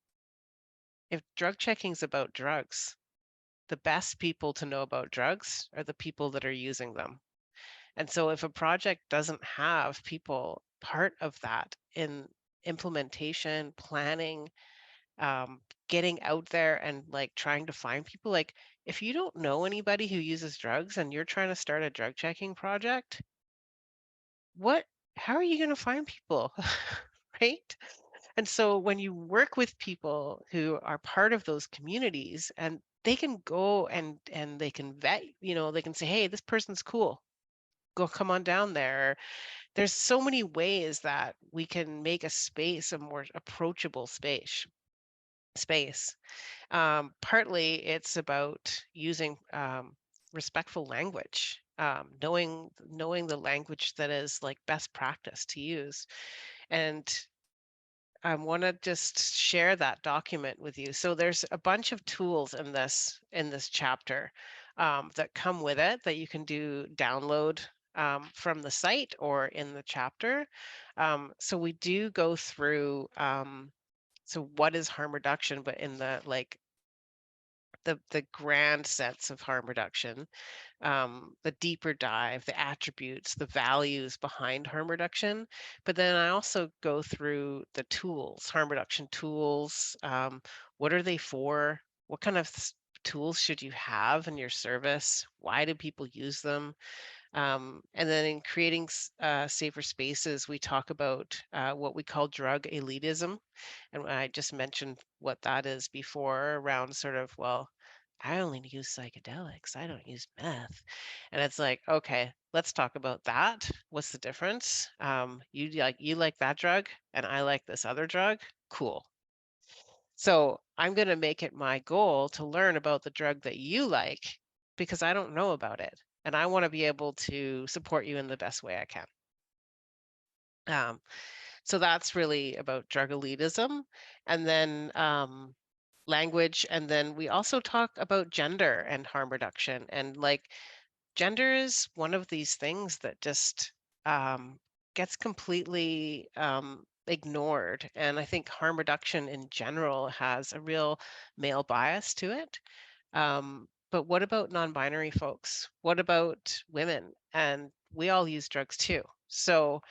If drug checking is about drugs, the best people to know about drugs are the people that are using them. And so if a project doesn't have people part of that in implementation, planning, getting out there and like trying to find people, like if you don't know anybody who uses drugs and you're trying to start a drug checking project, how are you going to find people? Right? And so when you work with people who are part of those communities, and they can go and they can vet, they can say, hey, this person's cool, go come on down there. There's so many ways that we can make a space a more approachable space. Partly it's about using respectful language, knowing the language that is like best practice to use. And I want to just share that document with you. So there's a bunch of tools in this chapter that come with it that you can download from the site or in the chapter. So we do go through. So what is harm reduction, but in the grand sense of harm reduction, the deeper dive, the attributes, the values behind harm reduction. But then I also go through the tools, harm reduction tools. What are they for? What kind of tools should you have in your service? Why do people use them? And then in creating safer spaces, we talk about what we call drug elitism. And I just mentioned what that is before, around sort of, well, I only use psychedelics, I don't use meth. And it's like, okay, let's talk about that. What's the difference? You like that drug and I like this other drug. Cool. So I'm going to make it my goal to learn about the drug that you like, because I don't know about it. And I want to be able to support you in the best way I can. So that's really about drug elitism. And then language. And then we also talk about gender and harm reduction. And like, gender is one of these things that just gets completely ignored. And I think harm reduction in general has a real male bias to it. But what about non-binary folks? What about women? And we all use drugs too. So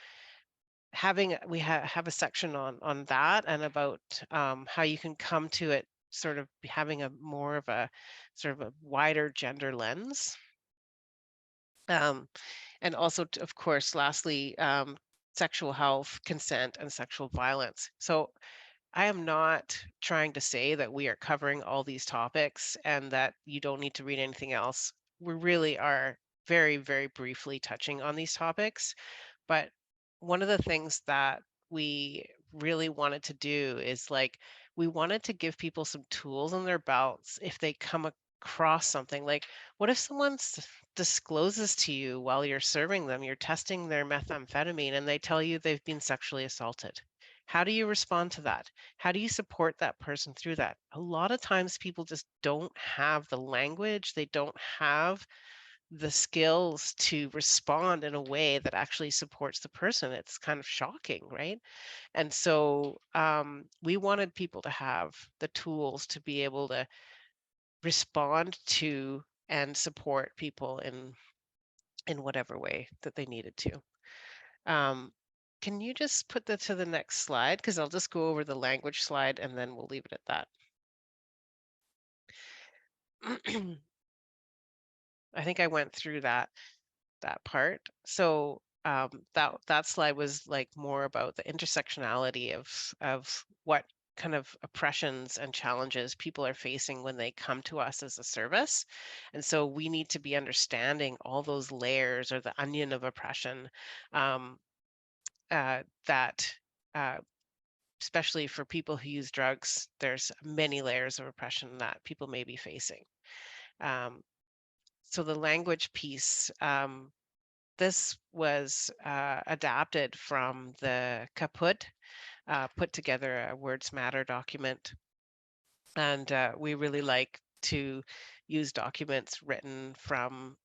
we have a section on that, and about how you can come to it sort of having a more of a sort of a wider gender lens. And also, of course, lastly, sexual health, consent, and sexual violence. So I am not trying to say that we are covering all these topics and that you don't need to read anything else. We really are very, very briefly touching on these topics. But one of the things that we really wanted to do is, like, we wanted to give people some tools in their belts if they come cross something. Like, what if someone discloses to you while you're serving them, you're testing their methamphetamine, and they tell you they've been sexually assaulted? How do you respond to that? How do you support that person through that? A lot of times people just don't have the language, they don't have the skills to respond in a way that actually supports the person. It's kind of shocking, right? And so we wanted people to have the tools to be able to respond to and support people in whatever way that they needed to. Can you just put that to the next slide? Because I'll just go over the language slide and then we'll leave it at that. I think I went through that part. So that slide was like more about the intersectionality of what kind of oppressions and challenges people are facing when they come to us as a service. And so we need to be understanding all those layers or the onion of oppression that especially for people who use drugs, there's many layers of oppression that people may be facing. So the language piece, this was adapted from the Kaput, put together a Words Matter document. And we really like to use documents written from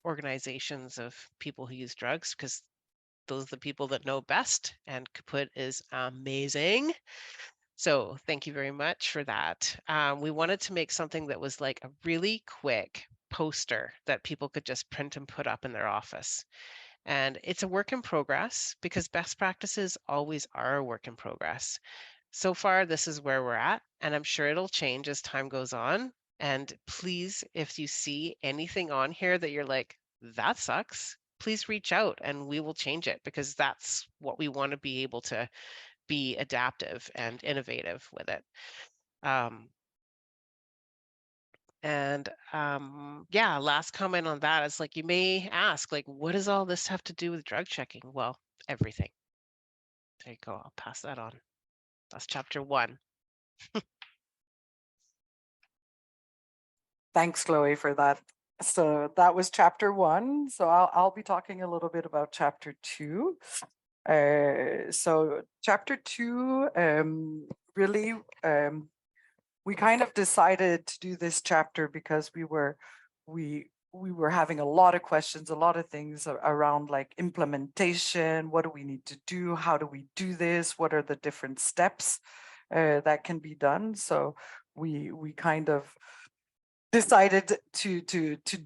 organizations of people who use drugs, because those are the people that know best, and Kaput is amazing. So thank you very much for that. We wanted to make something that was like a really quick poster that people could just print and put up in their office. And it's a work in progress, because best practices always are a work in progress. So far, this is where we're at, and I'm sure it'll change as time goes on. And please, if you see anything on here that you're like, that sucks, please reach out and we will change it, because that's what we want to be able to be adaptive and innovative with it. Yeah, last comment on that is, like, you may ask, like, what does all this have to do with drug checking? Well, everything. There you go. I'll pass that on. That's chapter 1. Thanks, Chloe, for that. So that was chapter 1. So I'll be talking a little bit about chapter 2. So chapter 2, really, we kind of decided to do this chapter because we were having a lot of questions, a lot of things around like implementation. What do we need to do? How do we do this? What are the different steps that can be done? So we kind of decided to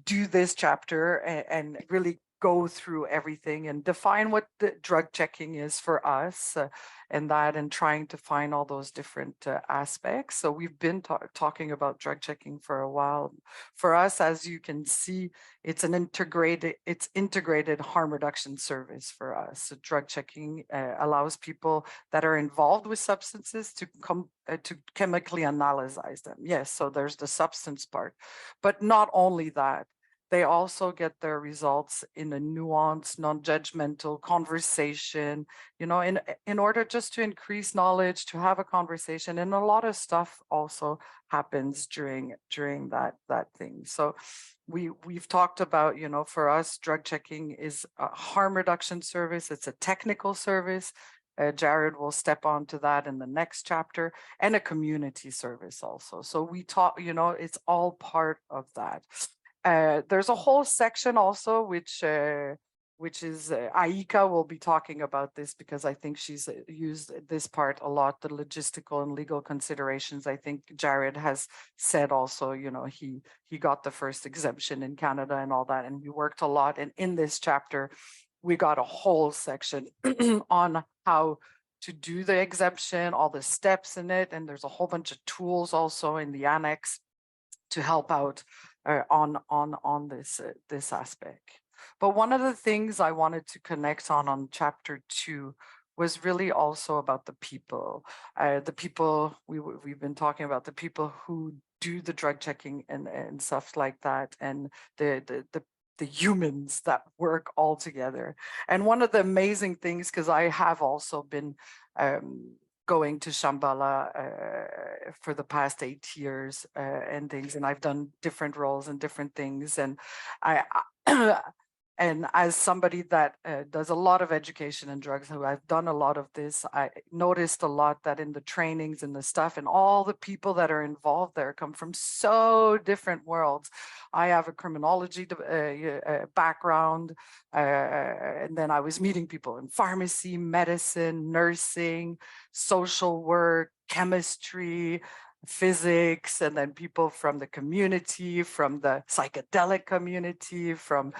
do this chapter and really go through everything and define what the drug checking is for us, and trying to find all those different aspects. So we've been talking about drug checking for a while. For us, as you can see, it's integrated harm reduction service for us. So drug checking allows people that are involved with substances to chemically analyze them. Yes, so there's the substance part, but not only that, they also get their results in a nuanced, non-judgmental conversation, in order just to increase knowledge, to have a conversation. And a lot of stuff also happens during that thing. So we've talked about, for us, drug checking is a harm reduction service. It's a technical service. Jared will step onto that in the next chapter, and a community service also. So we talk, it's all part of that. There's a whole section also, which is Aika will be talking about this, because I think she's used this part a lot, the logistical and legal considerations. I think Jared has said also, he got the first exemption in Canada and all that, and we worked a lot. And in this chapter, we got a whole section on how to do the exemption, all the steps in it. And there's a whole bunch of tools also in the annex to help out on this aspect. But one of the things I wanted to connect on chapter 2 was really also about the people. The people we've been talking about, the people who do the drug checking and stuff like that, and the humans that work all together. And one of the amazing things, because I have also been going to Shambhala for the past 8 years and things, and I've done different roles and different things, and I and as somebody that does a lot of education in drugs, who I've done a lot of this, I noticed a lot that in the trainings and the stuff and all the people that are involved there come from so different worlds. I have a criminology background, and then I was meeting people in pharmacy, medicine, nursing, social work, chemistry, physics, and then people from the community, from the psychedelic community, from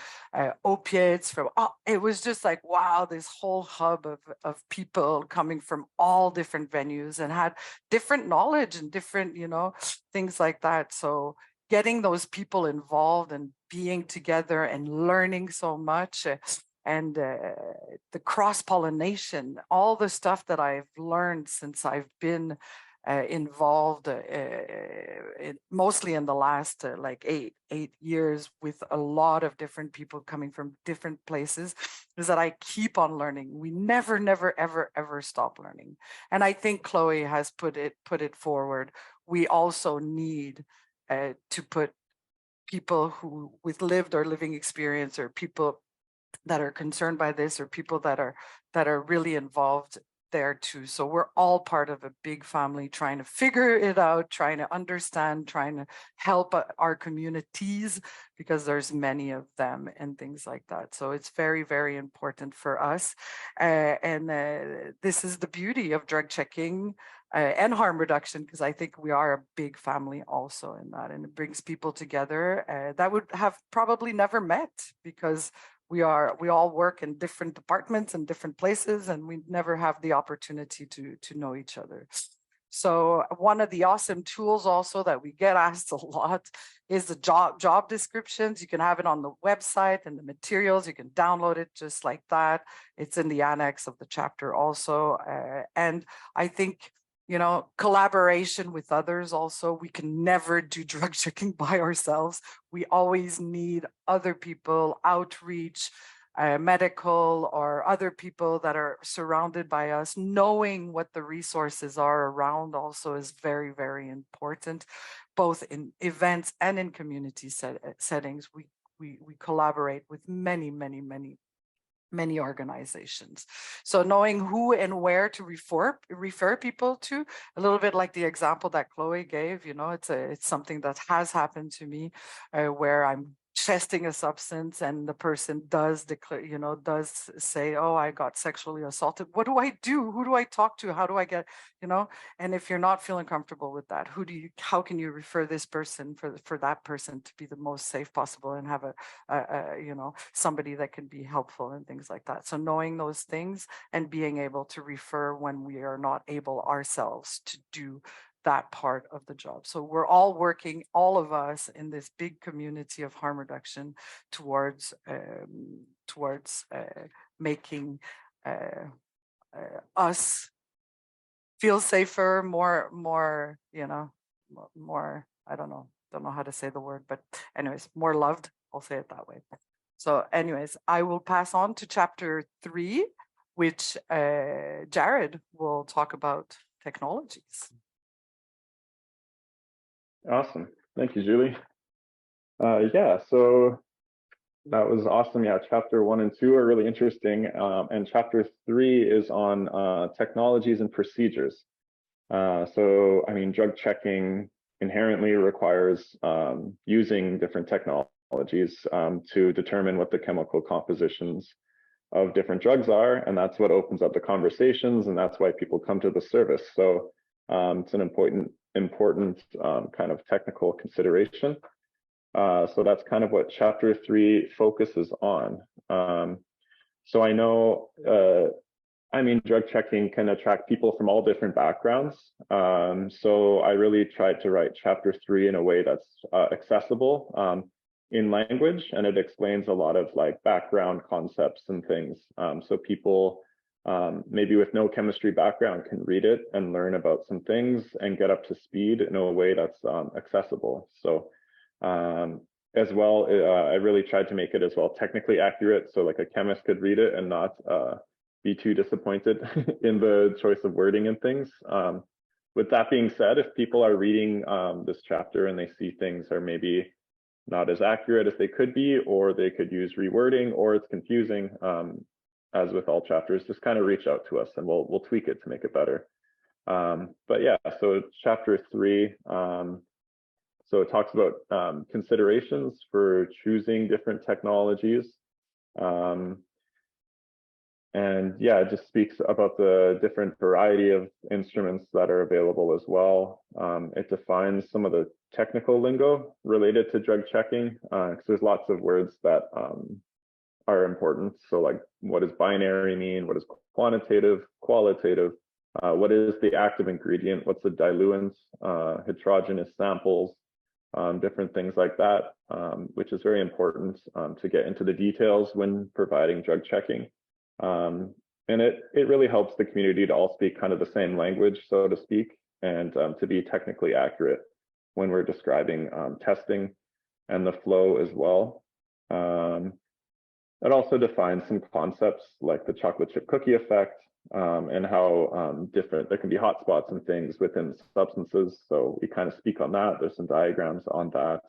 opiates, from it was just like, wow, this whole hub of people coming from all different venues and had different knowledge and different, things like that. So getting those people involved and being together and learning so much, and the cross-pollination, all the stuff that I've learned since I've been involved mostly in the last like eight years with a lot of different people coming from different places, is that I keep on learning. We never, ever stop learning. And I think Chloe has put it forward. We also need to put people who with lived or living experience, or people that are concerned by this, or people that are really involved there too. So we're all part of a big family trying to figure it out, trying to understand, trying to help our communities, because there's many of them and things like that. So it's very, very important for us. And this is the beauty of drug checking and harm reduction, because I think we are a big family also in that, and it brings people together that would have probably never met, because we all work in different departments and different places, and we never have the opportunity to know each other. So one of the awesome tools also that we get asked a lot is the job descriptions. You can have it on the website and the materials. You can download it just like that. It's in the annex of the chapter also. And I think, collaboration with others also. We can never do drug checking by ourselves. We always need other people, outreach, medical, or other people that are surrounded by us. Knowing what the resources are around also is very, very important, both in events and in community settings. We collaborate with many organizations. So knowing who and where to refer people to, a little bit like the example that Chloe gave, it's something that has happened to me, where I'm testing a substance and the person does declare, does say, oh, I got sexually assaulted. What do I do? Who do I talk to? How do I get, and if you're not feeling comfortable with that, how can you refer this person for that person to be the most safe possible and have somebody that can be helpful and things like that. So knowing those things and being able to refer when we are not able ourselves to do that part of the job. So we're all working, all of us, in this big community of harm reduction towards making us feel safer, more, I don't know how to say the word, but anyways, more loved. I'll say it that way. So anyways, I will pass on to chapter 3, which Jared will talk about technologies. Awesome. Thank you, Julie. So that was awesome. Yeah, chapter 1 and 2 are really interesting. And chapter 3 is on technologies and procedures. Drug checking inherently requires using different technologies to determine what the chemical compositions of different drugs are. And that's what opens up the conversations, and that's why people come to the service. So it's an important kind of technical consideration. So that's kind of what chapter 3 focuses on. So I know, drug checking can attract people from all different backgrounds. So I really tried to write chapter 3 in a way that's accessible in language, and it explains a lot of like background concepts and things. So people maybe with no chemistry background can read it and learn about some things and get up to speed in a way that's accessible. So as well, I really tried to make it as well technically accurate, so like a chemist could read it and not be too disappointed in the choice of wording and things. With that being said, if people are reading this chapter and they see things are maybe not as accurate as they could be, or they could use rewording, or it's confusing, as with all chapters, just kind of reach out to us and we'll tweak it to make it better. But yeah, so chapter 3, so it talks about considerations for choosing different technologies. And yeah, it just speaks about the different variety of instruments that are available as well. It defines some of the technical lingo related to drug checking, because there's lots of words that are important. So like, what does binary mean? What is quantitative, qualitative? What is the active ingredient? What's the diluent? Heterogeneous samples, different things like that, which is very important to get into the details when providing drug checking. And it really helps the community to all speak kind of the same language, so to speak, and to be technically accurate when we're describing testing and the flow as well. It also defines some concepts like the chocolate chip cookie effect, and how different there can be hotspots and things within substances. So we kind of speak on that. There's some diagrams on that.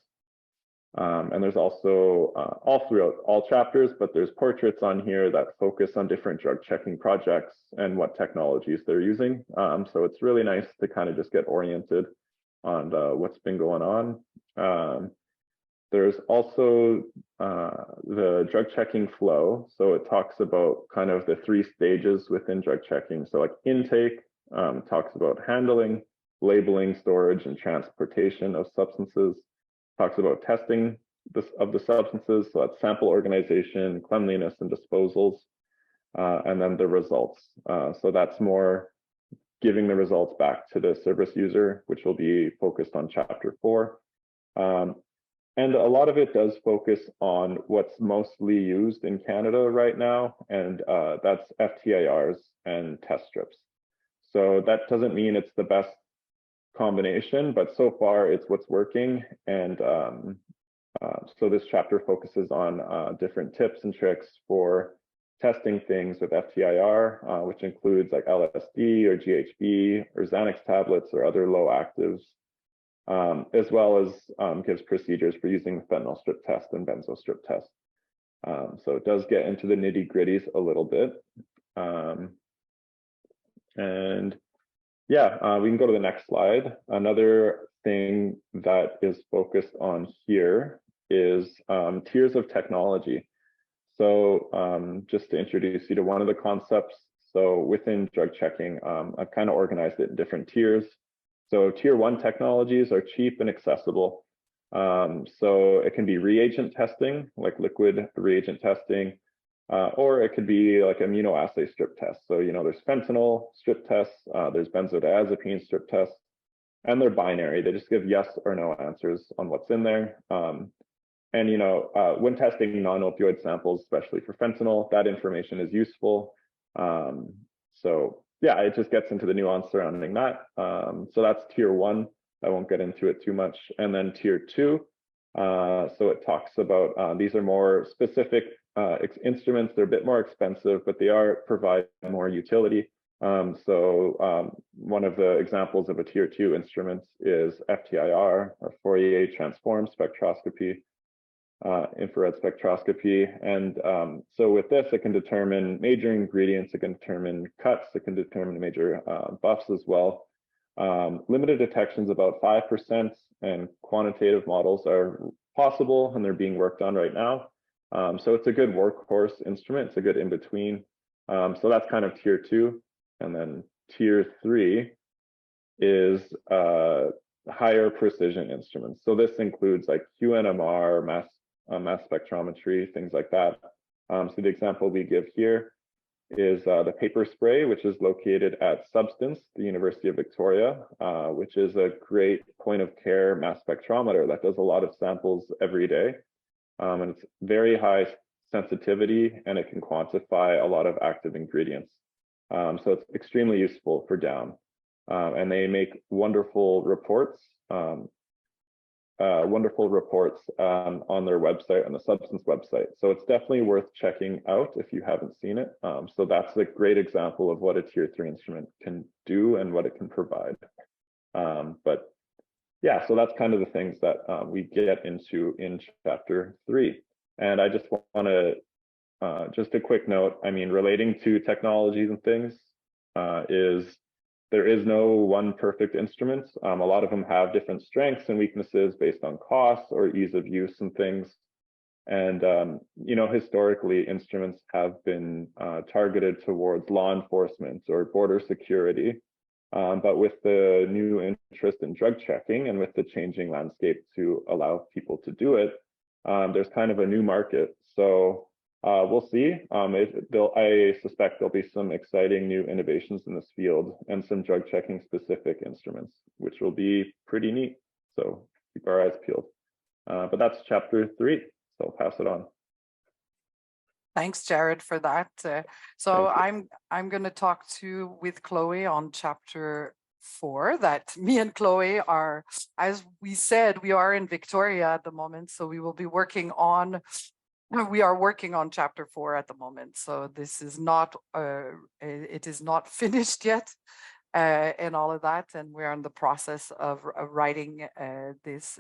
And there's also all throughout all chapters, but there's portraits on here that focus on different drug checking projects and what technologies they're using. So it's really nice to kind of just get oriented on what's been going on. There's also the drug checking flow. So it talks about kind of the 3 stages within drug checking. So like intake, talks about handling, labeling, storage, and transportation of substances. Talks about testing of the substances, so that's sample organization, cleanliness, and disposals, and then the results. So that's more giving the results back to the service user, which will be focused on chapter 4. And a lot of it does focus on what's mostly used in Canada right now, and that's FTIRs and test strips. So that doesn't mean it's the best combination, but so far it's what's working. And so this chapter focuses on different tips and tricks for testing things with FTIR, which includes like LSD or GHB or Xanax tablets or other low actives, as well as gives procedures for using the fentanyl strip test and benzo strip test. So it does get into the nitty-gritties a little bit. And yeah, we can go to the next slide. Another thing that is focused on here is tiers of technology. So just to introduce you to one of the concepts. So within drug checking, I've kind of organized it in different tiers. So tier 1 technologies are cheap and accessible. So it can be reagent testing, like liquid reagent testing, or it could be like immunoassay strip tests. So, there's fentanyl strip tests, there's benzodiazepine strip tests, and they're binary. They just give yes or no answers on what's in there. And, when testing non-opioid samples, especially for fentanyl, that information is useful. So yeah, it just gets into the nuance surrounding that. So that's tier 1. I won't get into it too much. And then tier 2, so it talks about, these are more specific instruments. They're a bit more expensive, but they provide more utility. So one of the examples of a tier 2 instrument is FTIR, or Fourier transform spectroscopy, infrared spectroscopy. And so with this, it can determine major ingredients, it can determine cuts, it can determine major buffs as well. Limited detections about 5%, and quantitative models are possible, and they're being worked on right now. So it's a good workhorse instrument. It's a good in-between. So that's kind of tier 2. And then tier 3 is higher precision instruments. So this includes like QNMR, mass spectrometry, things like that. So the example we give here is the paper spray, which is located at Substance, the University of Victoria, which is a great point of care mass spectrometer that does a lot of samples every day. And it's very high sensitivity, and it can quantify a lot of active ingredients. So it's extremely useful for Down. And they make wonderful reports. wonderful reports on their website, on the substance website. So it's definitely worth checking out if you haven't seen it. So that's a great example of what a tier 3 instrument can do and what it can provide. But yeah, so that's kind of the things that we get into in chapter 3. And I just want to, just a quick note, I mean, relating to technologies and things is there is no one perfect instrument. A lot of them have different strengths and weaknesses based on cost or ease of use and things. And, you know, historically, instruments have been targeted towards law enforcement or border security. But with the new interest in drug checking and with the changing landscape to allow people to do it, there's kind of a new market. So we'll see. I suspect there'll be some exciting new innovations in this field and some drug checking specific instruments, which will be pretty neat. So keep our eyes peeled. But that's chapter 3. So I'll pass it on. Thanks, Jared, for that. So I'm going to talk with Chloe on chapter 4. That me and Chloe are, as we said, we are in Victoria at the moment. So we will be working on. We are working on chapter 4 at the moment. So this is not. It is not finished yet. And all of that, and we're in the process of writing this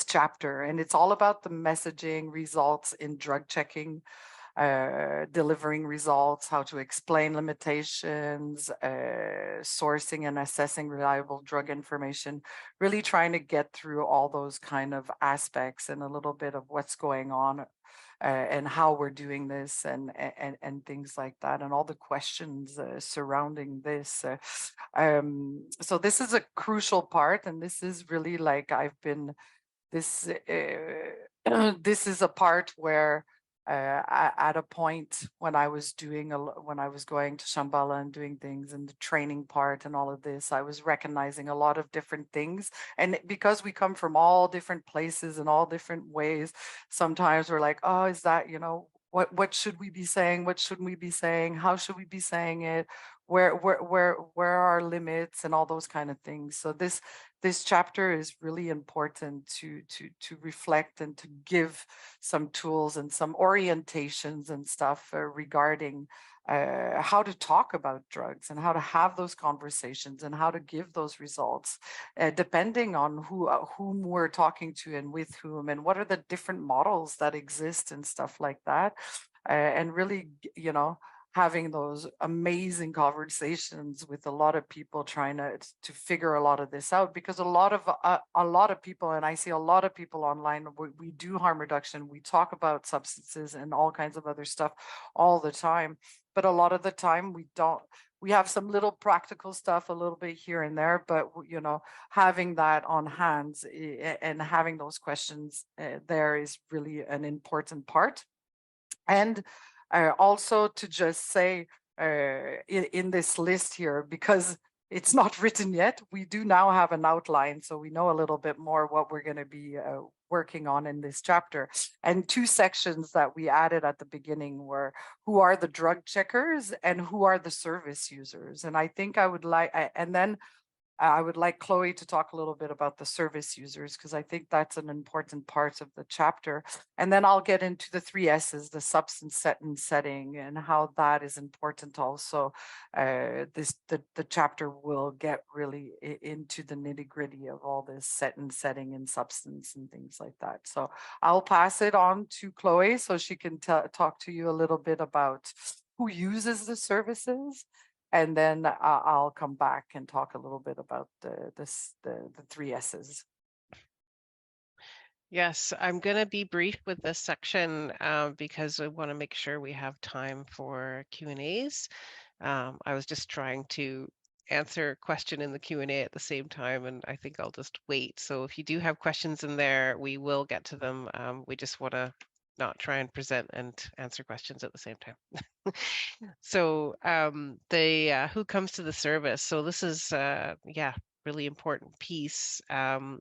chapter, and it's all about the messaging results in drug checking, delivering results, how to explain limitations, sourcing and assessing reliable drug information, really trying to get through all those kind of aspects and a little bit of what's going on and how we're doing this and things like that, and all the questions surrounding this. So this is a crucial part, and this is really like this is a part where at a point when I was going to Shambhala and doing things and the training part and all of this, I was recognizing a lot of different things. And because we come from all different places and all different ways, sometimes we're like, oh, is that, you know, what should we be saying? What shouldn't we be saying? How should we be saying it? Where are our limits and all those kind of things? So this chapter is really important to reflect and to give some tools and some orientations and stuff regarding how to talk about drugs and how to have those conversations and how to give those results, depending on whom we're talking to and with whom, and what are the different models that exist and stuff like that, and really, you know, having those amazing conversations with a lot of people, trying to figure a lot of this out, because a lot of people, and I see a lot of people online, we do harm reduction, we talk about substances and all kinds of other stuff all the time, but a lot of the time we have some little practical stuff a little bit here and there, but you know, having that on hand and having those questions there is really an important part. And also to just say in this list here, because it's not written yet, we do now have an outline, so we know a little bit more what we're going to be working on in this chapter. And 2 sections that we added at the beginning were who are the drug checkers and who are the service users. And I think I would like Chloe to talk a little bit about the service users, because I think that's an important part of the chapter. And then I'll get into the 3 S's, the substance, set, and setting, and how that is important also. The chapter will get really into the nitty gritty of all this set and setting and substance and things like that. So I'll pass it on to Chloe so she can talk to you a little bit about who uses the services. And then I'll come back and talk a little bit about the 3 S's. Yes, I'm going to be brief with this section because I want to make sure we have time for Q&As. I was just trying to answer a question in the Q&A at the same time, and I think I'll just wait. So if you do have questions in there, we will get to them. We just want to not try and present and answer questions at the same time. So who comes to the service? So this is really important piece to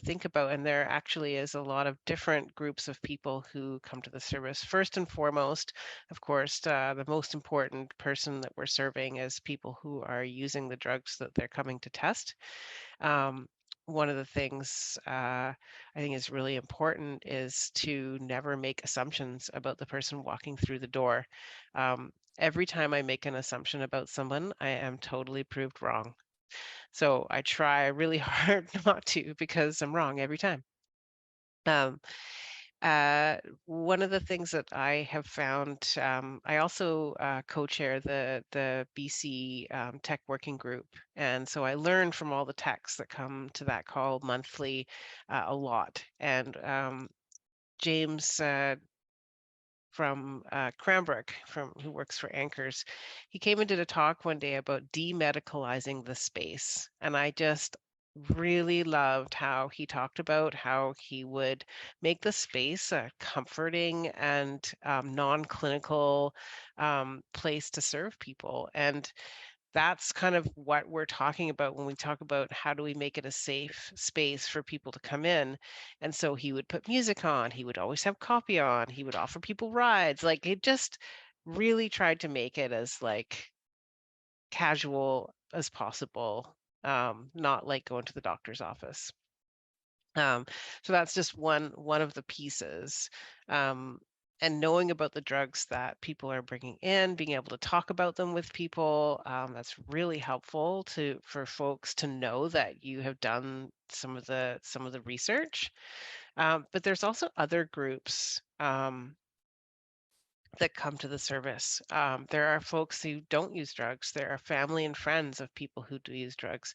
think about, and there actually is a lot of different groups of people who come to the service. First and foremost, of course, the most important person that we're serving is people who are using the drugs that they're coming to test. one of the things I think is really important is to never make assumptions about the person walking through the door. Every time I make an assumption about someone, I am totally proved wrong. So I try really hard not to, because I'm wrong every time. Um, One of the things that I have found, I also co-chair the BC Tech Working Group, and so I learn from all the techs that come to that call monthly a lot. And James from Cranbrook, who works for Anchors, he came and did a talk one day about demedicalizing the space, and I just really loved how he talked about how he would make the space a comforting and non-clinical place to serve people. And that's kind of what we're talking about when we talk about how do we make it a safe space for people to come in. And so he would put music on, he would always have coffee on, he would offer people rides. Like, it just really tried to make it as like casual as possible, not like going to the doctor's office. So that's just one of the pieces. And knowing about the drugs that people are bringing in, being able to talk about them with people, that's really helpful for folks to know that you have done some of the research. But there's also other groups that come to the service. There are folks who don't use drugs. There are family and friends of people who do use drugs.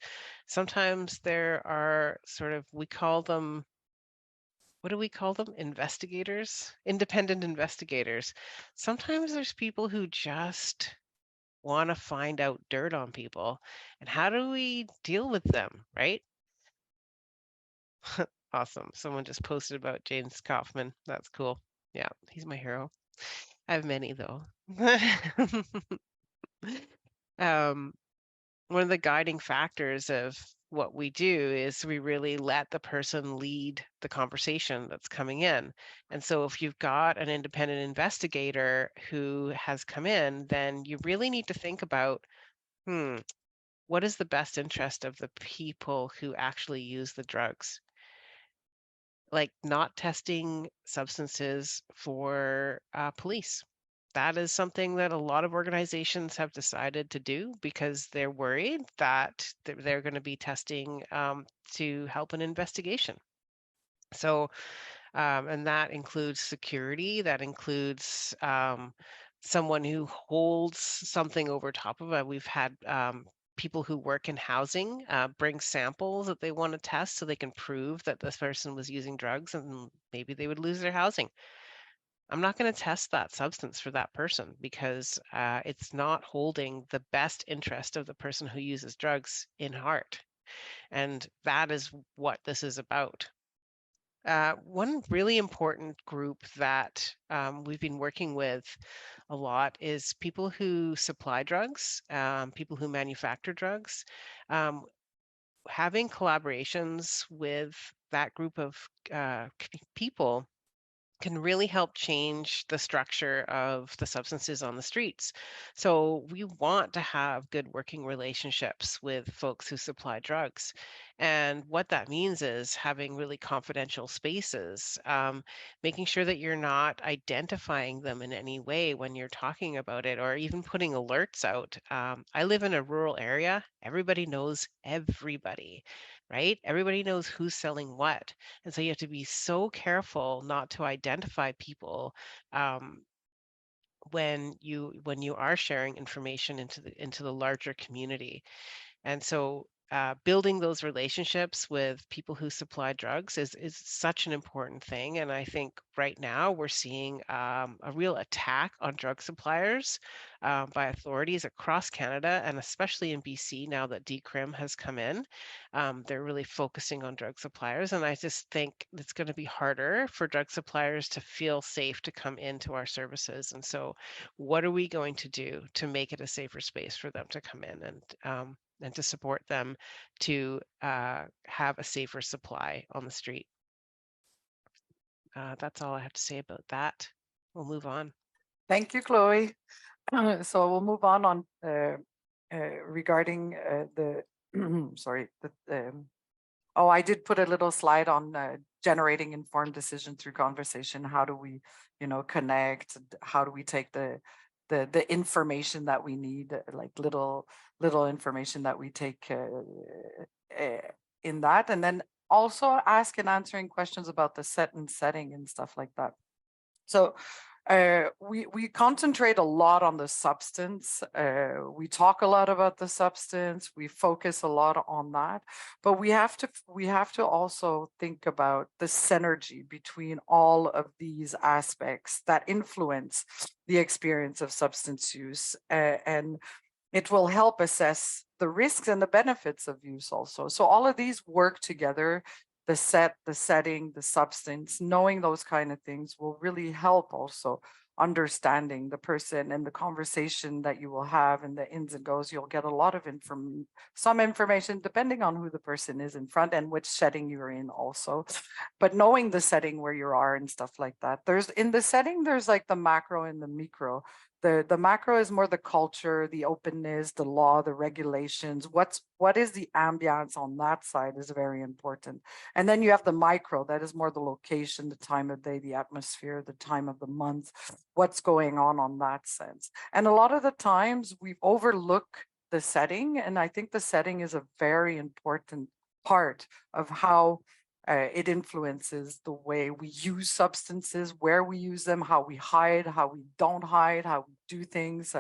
Sometimes there are sort of, we call them, what do we call them? Investigators, independent investigators. Sometimes there's people who just want to find out dirt on people. And how do we deal with them, right? Awesome. Someone just posted about James Kaufman. That's cool. Yeah, he's my hero. I have many though. um, One of the guiding factors of what we do is we really let the person lead the conversation that's coming in. And so if you've got an independent investigator who has come in, then you really need to think about, what is the best interest of the people who actually use the drugs? Like, not testing substances for police. That is something that a lot of organizations have decided to do because they're worried that they're going to be testing to help an investigation. So, and that includes security, that includes someone who holds something over top of it. We've had people who work in housing bring samples that they want to test so they can prove that this person was using drugs, and maybe they would lose their housing. I'm not going to test that substance for that person because it's not holding the best interest of the person who uses drugs in heart. And that is what this is about. One really important group that we've been working with a lot is people who supply drugs, people who manufacture drugs. Having collaborations with that group of people can really help change the structure of the substances on the streets. So we want to have good working relationships with folks who supply drugs. And what that means is having really confidential spaces, making sure that you're not identifying them in any way when you're talking about it, or even putting alerts out. I live in a rural area. Everybody knows everybody, right? Everybody knows who's selling what. And so you have to be so careful not to identify people when you are sharing information into the larger community. And so building those relationships with people who supply drugs is such an important thing. And I think right now we're seeing a real attack on drug suppliers by authorities across Canada, and especially in BC now that DCRIM has come in. They're really focusing on drug suppliers. And I just think it's going to be harder for drug suppliers to feel safe to come into our services. And so what are we going to do to make it a safer space for them to come in and to support them to have a safer supply on the street? That's all I have to say about that. We'll move on. Thank you, Chloe. So we'll move on regarding the sorry, Oh, I did put a little slide on generating informed decision through conversation. How do we, connect? How do we take the information that we need, like little information that we take in that, and then also ask and answering questions about the set and setting and stuff like that. So we concentrate a lot on the substance. We talk a lot about the substance. We focus a lot on that, but we have to also think about the synergy between all of these aspects that influence the experience of substance use, and it will help assess the risks and the benefits of use also. So all of these work together. The setting, the substance, knowing those kind of things will really help also understanding the person and the conversation that you will have and the ins and goes. You'll get a lot of some information depending on who the person is in front and which setting you're in also. But knowing the setting where you are and stuff like that. In the setting, there's like the macro and the micro. The macro is more the culture, the openness, the law, the regulations. What is the ambiance on that side is very important. And then you have the micro, that is more the location, the time of day, the atmosphere, the time of the month, what's going on that sense. And a lot of the times we overlook the setting, and I think the setting is a very important part of how it influences the way we use substances, where we use them, how we hide, how we don't hide, how we do things,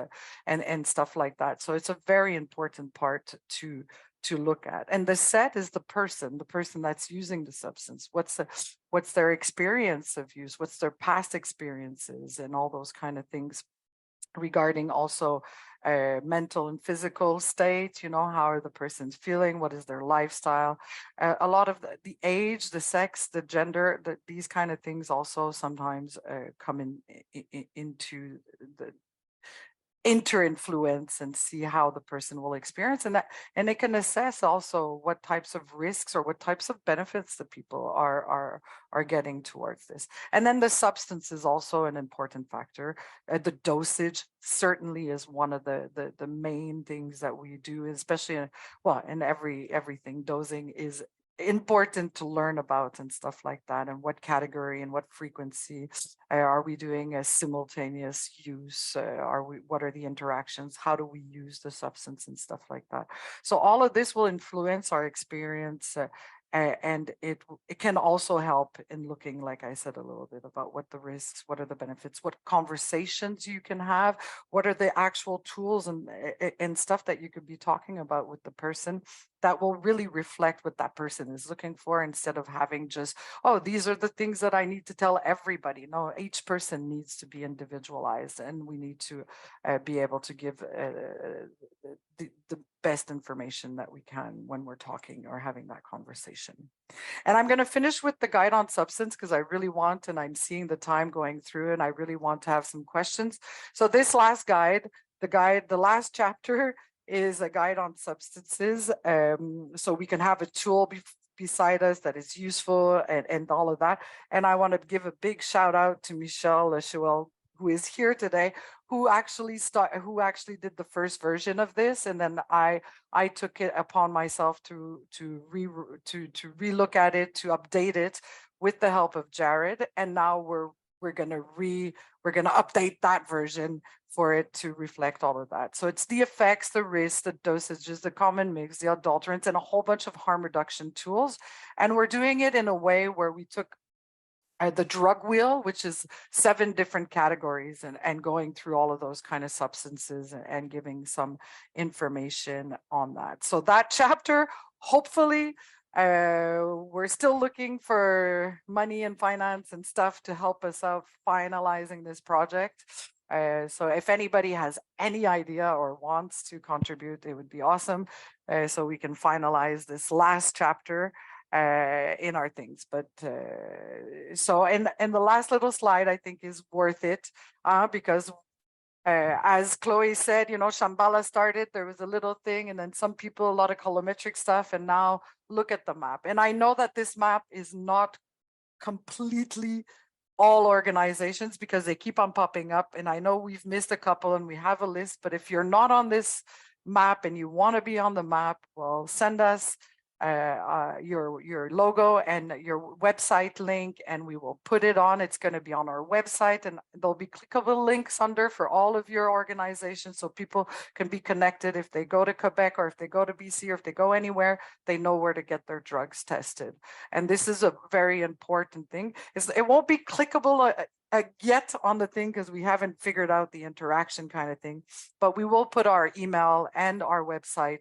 and stuff like that. So it's a very important part to look at. And the set is the person that's using the substance. What's their experience of use? What's their past experiences and all those kind of things regarding also mental and physical state, how are the persons feeling, what is their lifestyle, a lot of the age, the sex, the gender, these kind of things also sometimes come into the inter-influence and see how the person will experience, and they can assess also what types of risks or what types of benefits the people are getting towards this. And then the substance is also an important factor. The dosage certainly is one of the main things that we do, especially in everything. Dosing is important to learn about and stuff like that, and what category and what frequency are we doing a simultaneous use, what are the interactions, how do we use the substance and stuff like that. So all of this will influence our experience, and it can also help in looking, like I said, a little bit about what the risks, what are the benefits, what conversations you can have, what are the actual tools and stuff that you could be talking about with the person that will really reflect what that person is looking for, instead of having just, oh, these are the things that I need to tell everybody. No, each person needs to be individualized, and we need to be able to give the best information that we can when we're talking or having that conversation. And I'm going to finish with the guide on substance, because I really want, and I'm seeing the time going through, and I really want to have some questions. So this last guide, the last chapter is a guide on substances. So we can have a tool beside us that is useful and all of that. And I want to give a big shout out to Michelle Lechuel, who is here today, who actually did the first version of this, and then I took it upon myself to relook at it, to update it with the help of Jared, and now we're gonna update that version for it to reflect all of that. So it's the effects, the risks, the dosages, the common mix, the adulterants, and a whole bunch of harm reduction tools. And we're doing it in a way where we took the drug wheel, which is 7 different categories, and going through all of those kind of substances and giving some information on that. So that chapter, hopefully, we're still looking for money and finance and stuff to help us out finalizing this project. So if anybody has any idea or wants to contribute, it would be awesome. So we can finalize this last chapter in our things. But so, and the last little slide I think is worth it, because as Chloe said, Shambhala started, there was a little thing, and then some people, a lot of colorimetric stuff, and now look at the map. And I know that this map is not completely all organizations, because they keep on popping up, and I know we've missed a couple and we have a list, but if you're not on this map and you want to be on the map, well, send us your logo and your website link, and we will put it on. It's going to be on our website, and there'll be clickable links under for all of your organizations, so people can be connected. If they go to Quebec, or if they go to BC, or if they go anywhere, they know where to get their drugs tested. And this is a very important thing. It won't be clickable yet on the thing, because we haven't figured out the interaction kind of thing, but we will put our email and our website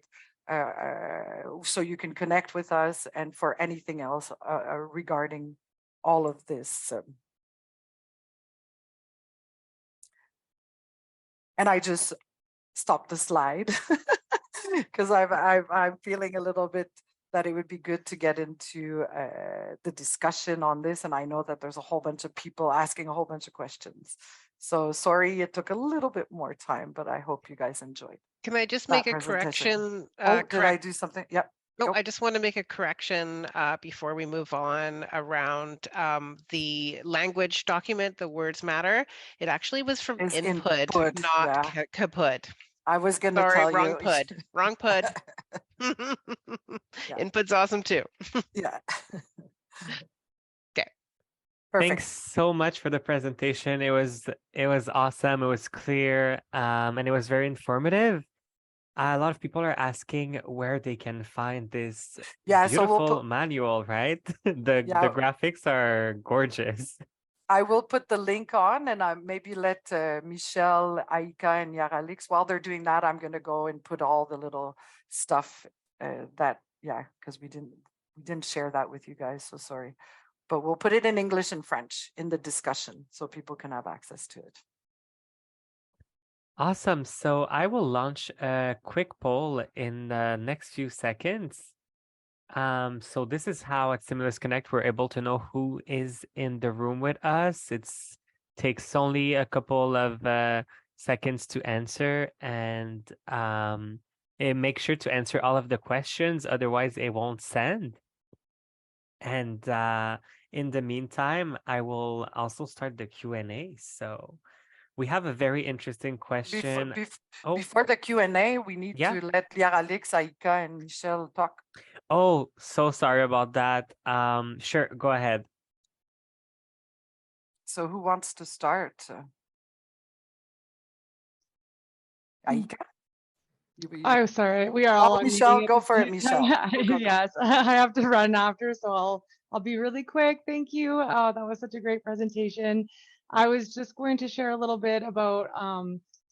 so you can connect with us, and for anything else regarding all of this. And I just stopped the slide because I'm feeling a little bit that it would be good to get into the discussion on this. And I know that there's a whole bunch of people asking a whole bunch of questions. So sorry, it took a little bit more time, but I hope you guys enjoyed. Can I just that make a presentation. correction? Did I do something? Yep. No, Go. I just want to make a correction before we move on around the language document, the words matter. It actually was from Is input, input, not yeah. kaput. I was going to Sorry, tell wrong you. pud. Wrong pud. Yeah. Input's awesome too. Yeah. Okay. Perfect. Thanks so much for the presentation. It was awesome. It was clear, and it was very informative. A lot of people are asking where they can find this Yeah, so we'll beautiful put, manual, right? The yeah, graphics are gorgeous. I will put the link on, and I maybe let Michelle, Aika, and Yaralix, while they're doing that, I'm going to go and put all the little stuff that, yeah, because we didn't share that with you guys, so sorry. But we'll put it in English and French in the discussion so people can have access to it. Awesome. So I will launch a quick poll in the next few seconds. So this is how at Stimulus Connect we're able to know who is in the room with us. It's takes only a couple of seconds to answer, and make sure to answer all of the questions, otherwise it won't send. And in the meantime, I will also start the Q&A. So we have a very interesting question. Oh, Before the Q&A, we need yeah. to let Yaralix, Aika, and Michelle talk. Oh, so sorry about that. Sure, go ahead. So who wants to start? Aika? I'm sorry, we are all on Michelle, meeting at go the for it, same Michelle. time. Go, go, go. Yes, I have to run after, so I'll be really quick. Thank you. That was such a great presentation. I was just going to share a little bit about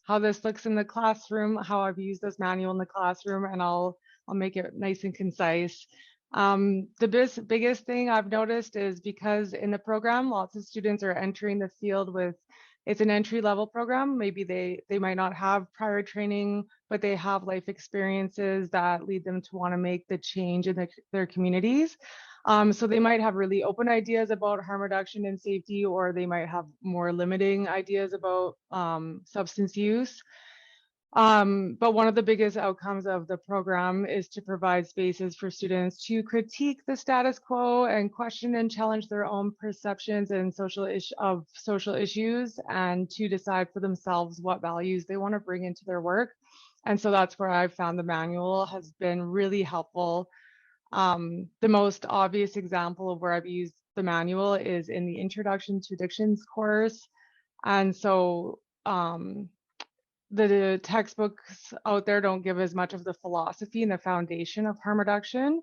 how this looks in the classroom, how I've used this manual in the classroom, and I'll make it nice and concise. The biggest thing I've noticed is because in the program, lots of students are entering the field with, it's an entry level program. Maybe they might not have prior training, but they have life experiences that lead them to want to make the change in their communities. So they might have really open ideas about harm reduction and safety, or they might have more limiting ideas about substance use. But one of the biggest outcomes of the program is to provide spaces for students to critique the status quo and question and challenge their own perceptions and social issues, and to decide for themselves what values they want to bring into their work. And so that's where I've found the manual has been really helpful. The most obvious example of where I've used the manual is in the Introduction to Addictions course. And so the textbooks out there don't give as much of the philosophy and the foundation of harm reduction.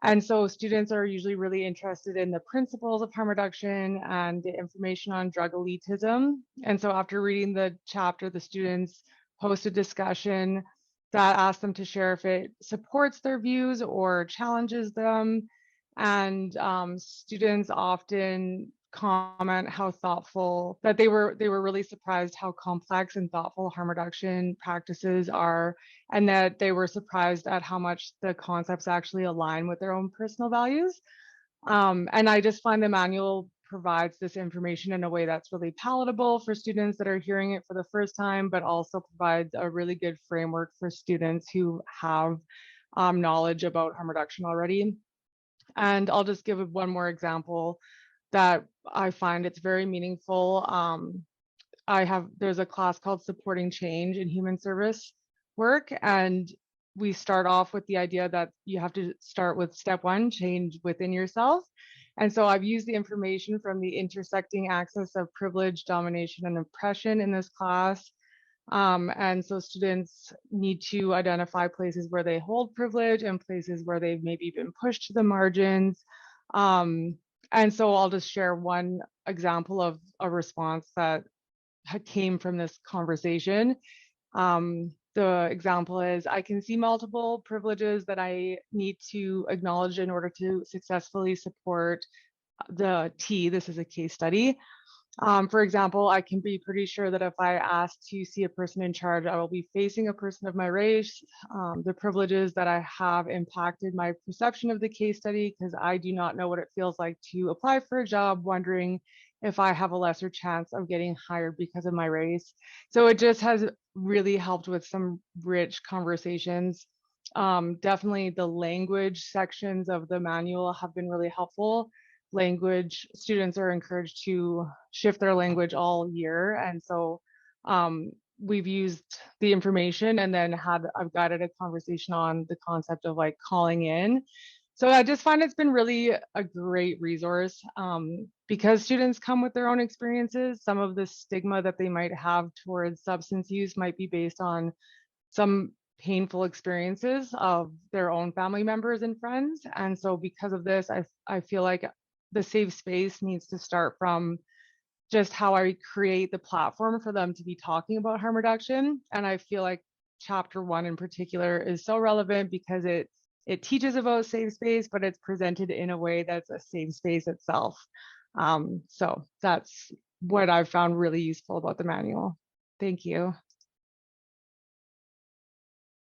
And so students are usually really interested in the principles of harm reduction and the information on drug elitism. And so after reading the chapter, the students host a discussion that asks them to share if it supports their views or challenges them. And students often comment how thoughtful that they were really surprised how complex and thoughtful harm reduction practices are, and that they were surprised at how much the concepts actually align with their own personal values. And I just find the manual provides this information in a way that's really palatable for students that are hearing it for the first time, but also provides a really good framework for students who have knowledge about harm reduction already. And I'll just give one more example that I find it's very meaningful. There's a class called Supporting Change in Human Service Work, and we start off with the idea that you have to start with step one, change within yourself. And so I've used the information from the intersecting axis of privilege, domination, and oppression in this class. And so students need to identify places where they hold privilege and places where they've maybe been pushed to the margins. And so I'll just share one example of a response that came from this conversation. The example is, I can see multiple privileges that I need to acknowledge in order to successfully support the T. This is a case study. For example, I can be pretty sure that if I ask to see a person in charge, I will be facing a person of my race. The privileges that I have impacted my perception of the case study because I do not know what it feels like to apply for a job, wondering if I have a lesser chance of getting hired because of my race. So it just has really helped with some rich conversations. Definitely the language sections of the manual have been really helpful. Language, students are encouraged to shift their language all year. And so we've used the information and then I've guided a conversation on the concept of like calling in. So I just find it's been really a great resource because students come with their own experiences. Some of the stigma that they might have towards substance use might be based on some painful experiences of their own family members and friends. And so because of this, I feel like the safe space needs to start from just how I create the platform for them to be talking about harm reduction. And I feel like chapter 1 in particular is so relevant because it teaches about safe space, but it's presented in a way that's a safe space itself. So that's what I've found really useful about the manual. Thank you.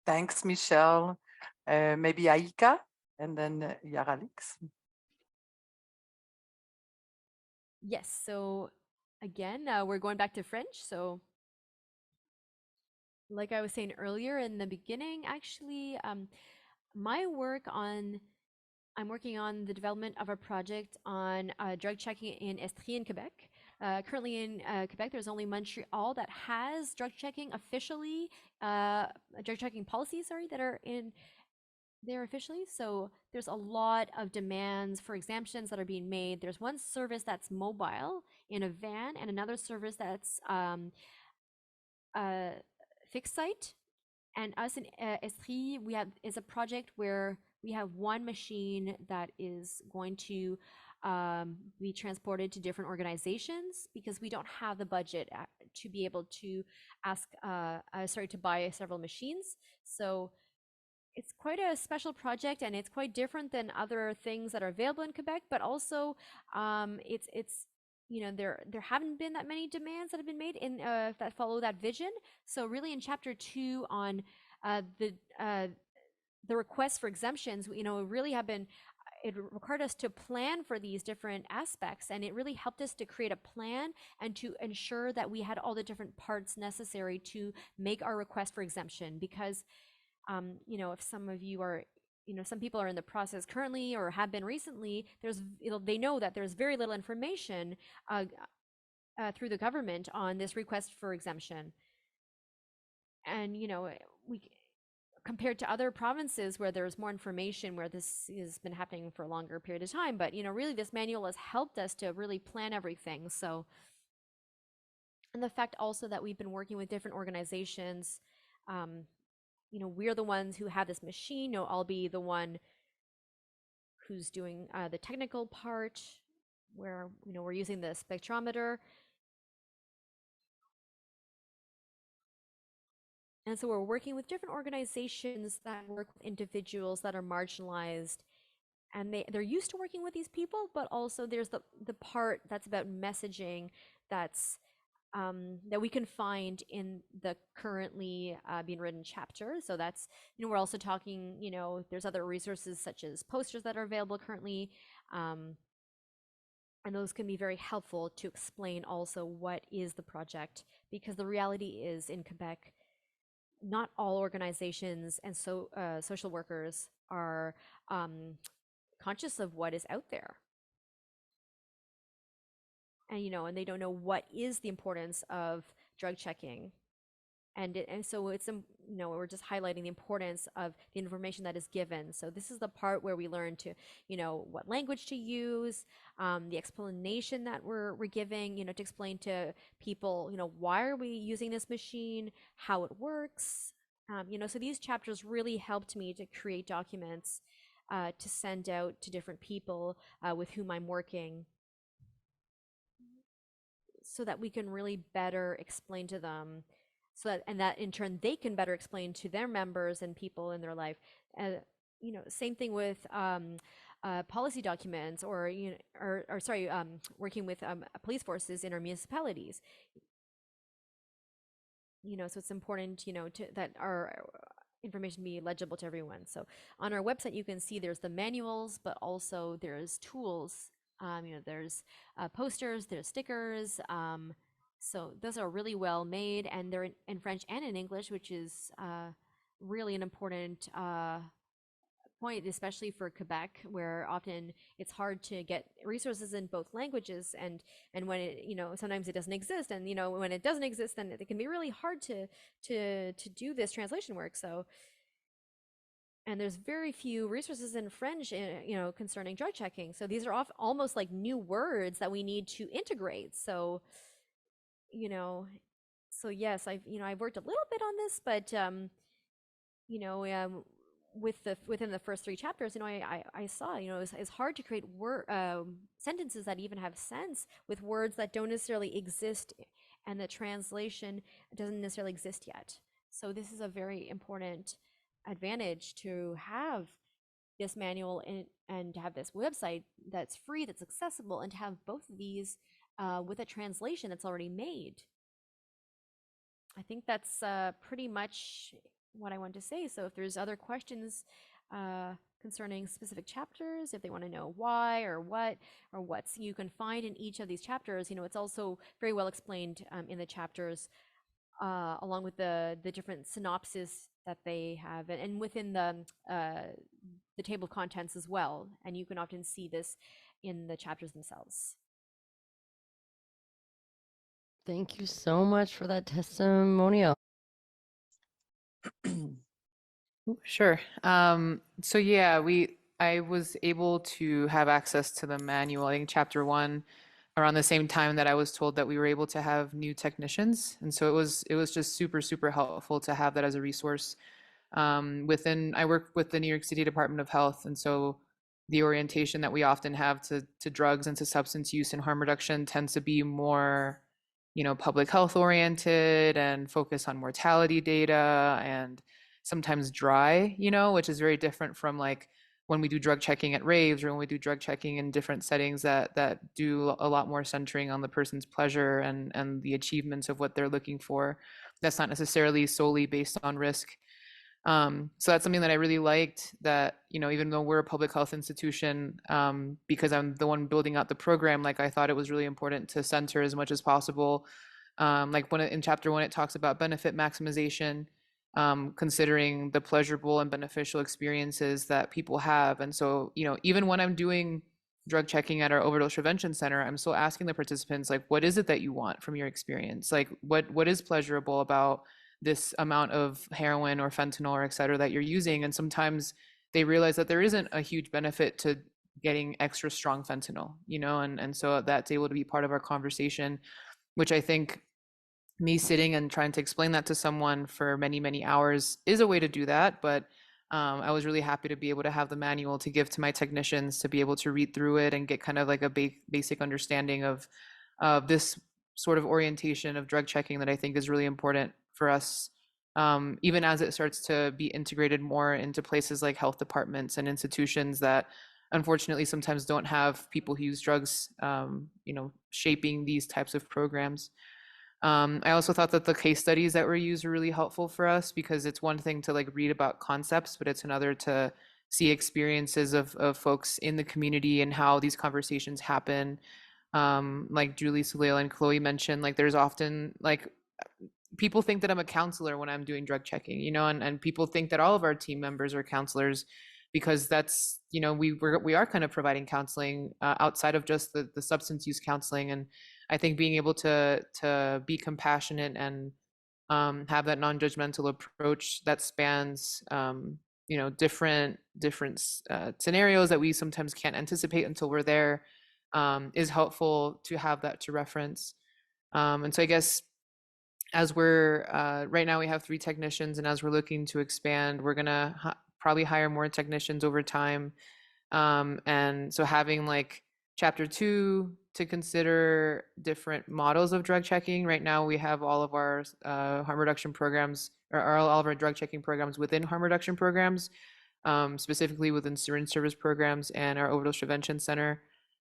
Thanks, Michelle. Maybe Aika and then Yaralix. Yes, so again, we're going back to French. So like I was saying earlier in the beginning, actually, my work on, I'm working on the development of a project on drug checking in Estrie in Quebec. Currently in Quebec, there's only Montreal that has drug checking officially, drug checking policies, sorry, that are in there officially. So there's a lot of demands for exemptions that are being made. There's one service that's mobile in a van and another service that's fixed site. And us in Estrie, we have is a project where we have one machine that is going to be transported to different organizations because we don't have the budget to be able to ask, to buy several machines. So it's quite a special project and it's quite different than other things that are available in Quebec, but also it's there haven't been that many demands that have been made in that follow that vision. So really in chapter 2 on the requests for exemptions, really have been, it required us to plan for these different aspects, and it really helped us to create a plan and to ensure that we had all the different parts necessary to make our request for exemption. Because if some of you are, some people are in the process currently or have been recently, they know that there's very little information through the government on this request for exemption. And, we compared to other provinces where there's more information, where this has been happening for a longer period of time. But, really this manual has helped us to really plan everything. So, and the fact also that we've been working with different organizations, we're the ones who have this machine. I'll be the one who's doing the technical part where, we're using the spectrometer. And so we're working with different organizations that work with individuals that are marginalized. And they're used to working with these people, but also there's the part that's about messaging that's that we can find in the currently being written chapter. So that's, we're also talking, there's other resources such as posters that are available currently. And those can be very helpful to explain also what is the project, because the reality is in Quebec, not all organizations and social workers are conscious of what is out there. And, and they don't know what is the importance of drug checking. And so it's we're just highlighting the importance of the information that is given. So this is the part where we learn to what language to use, the explanation that we're giving, to explain to people, why are we using this machine, how it works. So these chapters really helped me to create documents to send out to different people with whom I'm working, so that we can really better explain to them, and that in turn they can better explain to their members and people in their life. Same thing with policy documents, or working with police forces in our municipalities. So it's important, that our information be legible to everyone. So on our website, you can see there's the manuals, but also there's tools. There's posters, there's stickers. So those are really well made, and they're in French and in English, which is really an important point, especially for Quebec, where often it's hard to get resources in both languages, and when it sometimes it doesn't exist, and when it doesn't exist, then it can be really hard to do this translation work. So, and there's very few resources in French, concerning drug checking. So these are almost like new words that we need to integrate. So, yes, I've worked a little bit on this, but within the first 3 chapters, I saw, it's hard to create sentences that even have sense with words that don't necessarily exist, and the translation doesn't necessarily exist yet. So this is a very important advantage to have this manual and to have this website that's free, that's accessible, and to have both of these with a translation that's already made. I think that's pretty much what I want to say. So if there's other questions concerning specific chapters, if they want to know why or what's you can find in each of these chapters, it's also very well explained in the chapters, along with the different synopses that they have, and within the table of contents as well. And you can often see this in the chapters themselves. Thank you so much for that testimonial. Sure. So yeah, I was able to have access to the manual, I think chapter 1, around the same time that I was told that we were able to have new technicians. And so it was just super, super helpful to have that as a resource. I work with the New York City Department of Health, and so the orientation that we often have to drugs and to substance use and harm reduction tends to be more, public health oriented and focus on mortality data, and sometimes dry, which is very different from like when we do drug checking at raves, or when we do drug checking in different settings that do a lot more centering on the person's pleasure and the achievements of what they're looking for. That's not necessarily solely based on risk. So that's something that I really liked, that, even though we're a public health institution, because I'm the one building out the program, like I thought it was really important to center as much as possible. Like in chapter 1, it talks about benefit maximization, considering the pleasurable and beneficial experiences that people have. And so, even when I'm doing drug checking at our overdose prevention center, I'm still asking the participants, like, what is it that you want from your experience? Like, what is pleasurable about this amount of heroin or fentanyl or et cetera that you're using? And sometimes they realize that there isn't a huge benefit to getting extra strong fentanyl, and so that's able to be part of our conversation, which I think me sitting and trying to explain that to someone for many, many hours is a way to do that. But I was really happy to be able to have the manual to give to my technicians, to be able to read through it and get kind of like a basic understanding of this sort of orientation of drug checking that I think is really important for us, even as it starts to be integrated more into places like health departments and institutions that unfortunately sometimes don't have people who use drugs, shaping these types of programs. I also thought that the case studies that were used were really helpful for us, because it's one thing to like read about concepts, but it's another to see experiences of folks in the community and how these conversations happen. Like Julie, Salil, and Chloe mentioned, like there's often like people think that I'm a counselor when I'm doing drug checking, and people think that all of our team members are counselors, because that's, we are kind of providing counseling outside of just the substance use counseling. And I think being able to be compassionate and have that non-judgmental approach that spans different scenarios that we sometimes can't anticipate until we're there, is helpful to have that to reference. And so I guess as we're right now we have 3 technicians, and as we're looking to expand, we're gonna probably hire more technicians over time. And so having like chapter 2 to consider different models of drug checking. Right now we have all of our harm reduction programs, or all of our drug checking programs within harm reduction programs, specifically within syringe service programs and our overdose prevention center.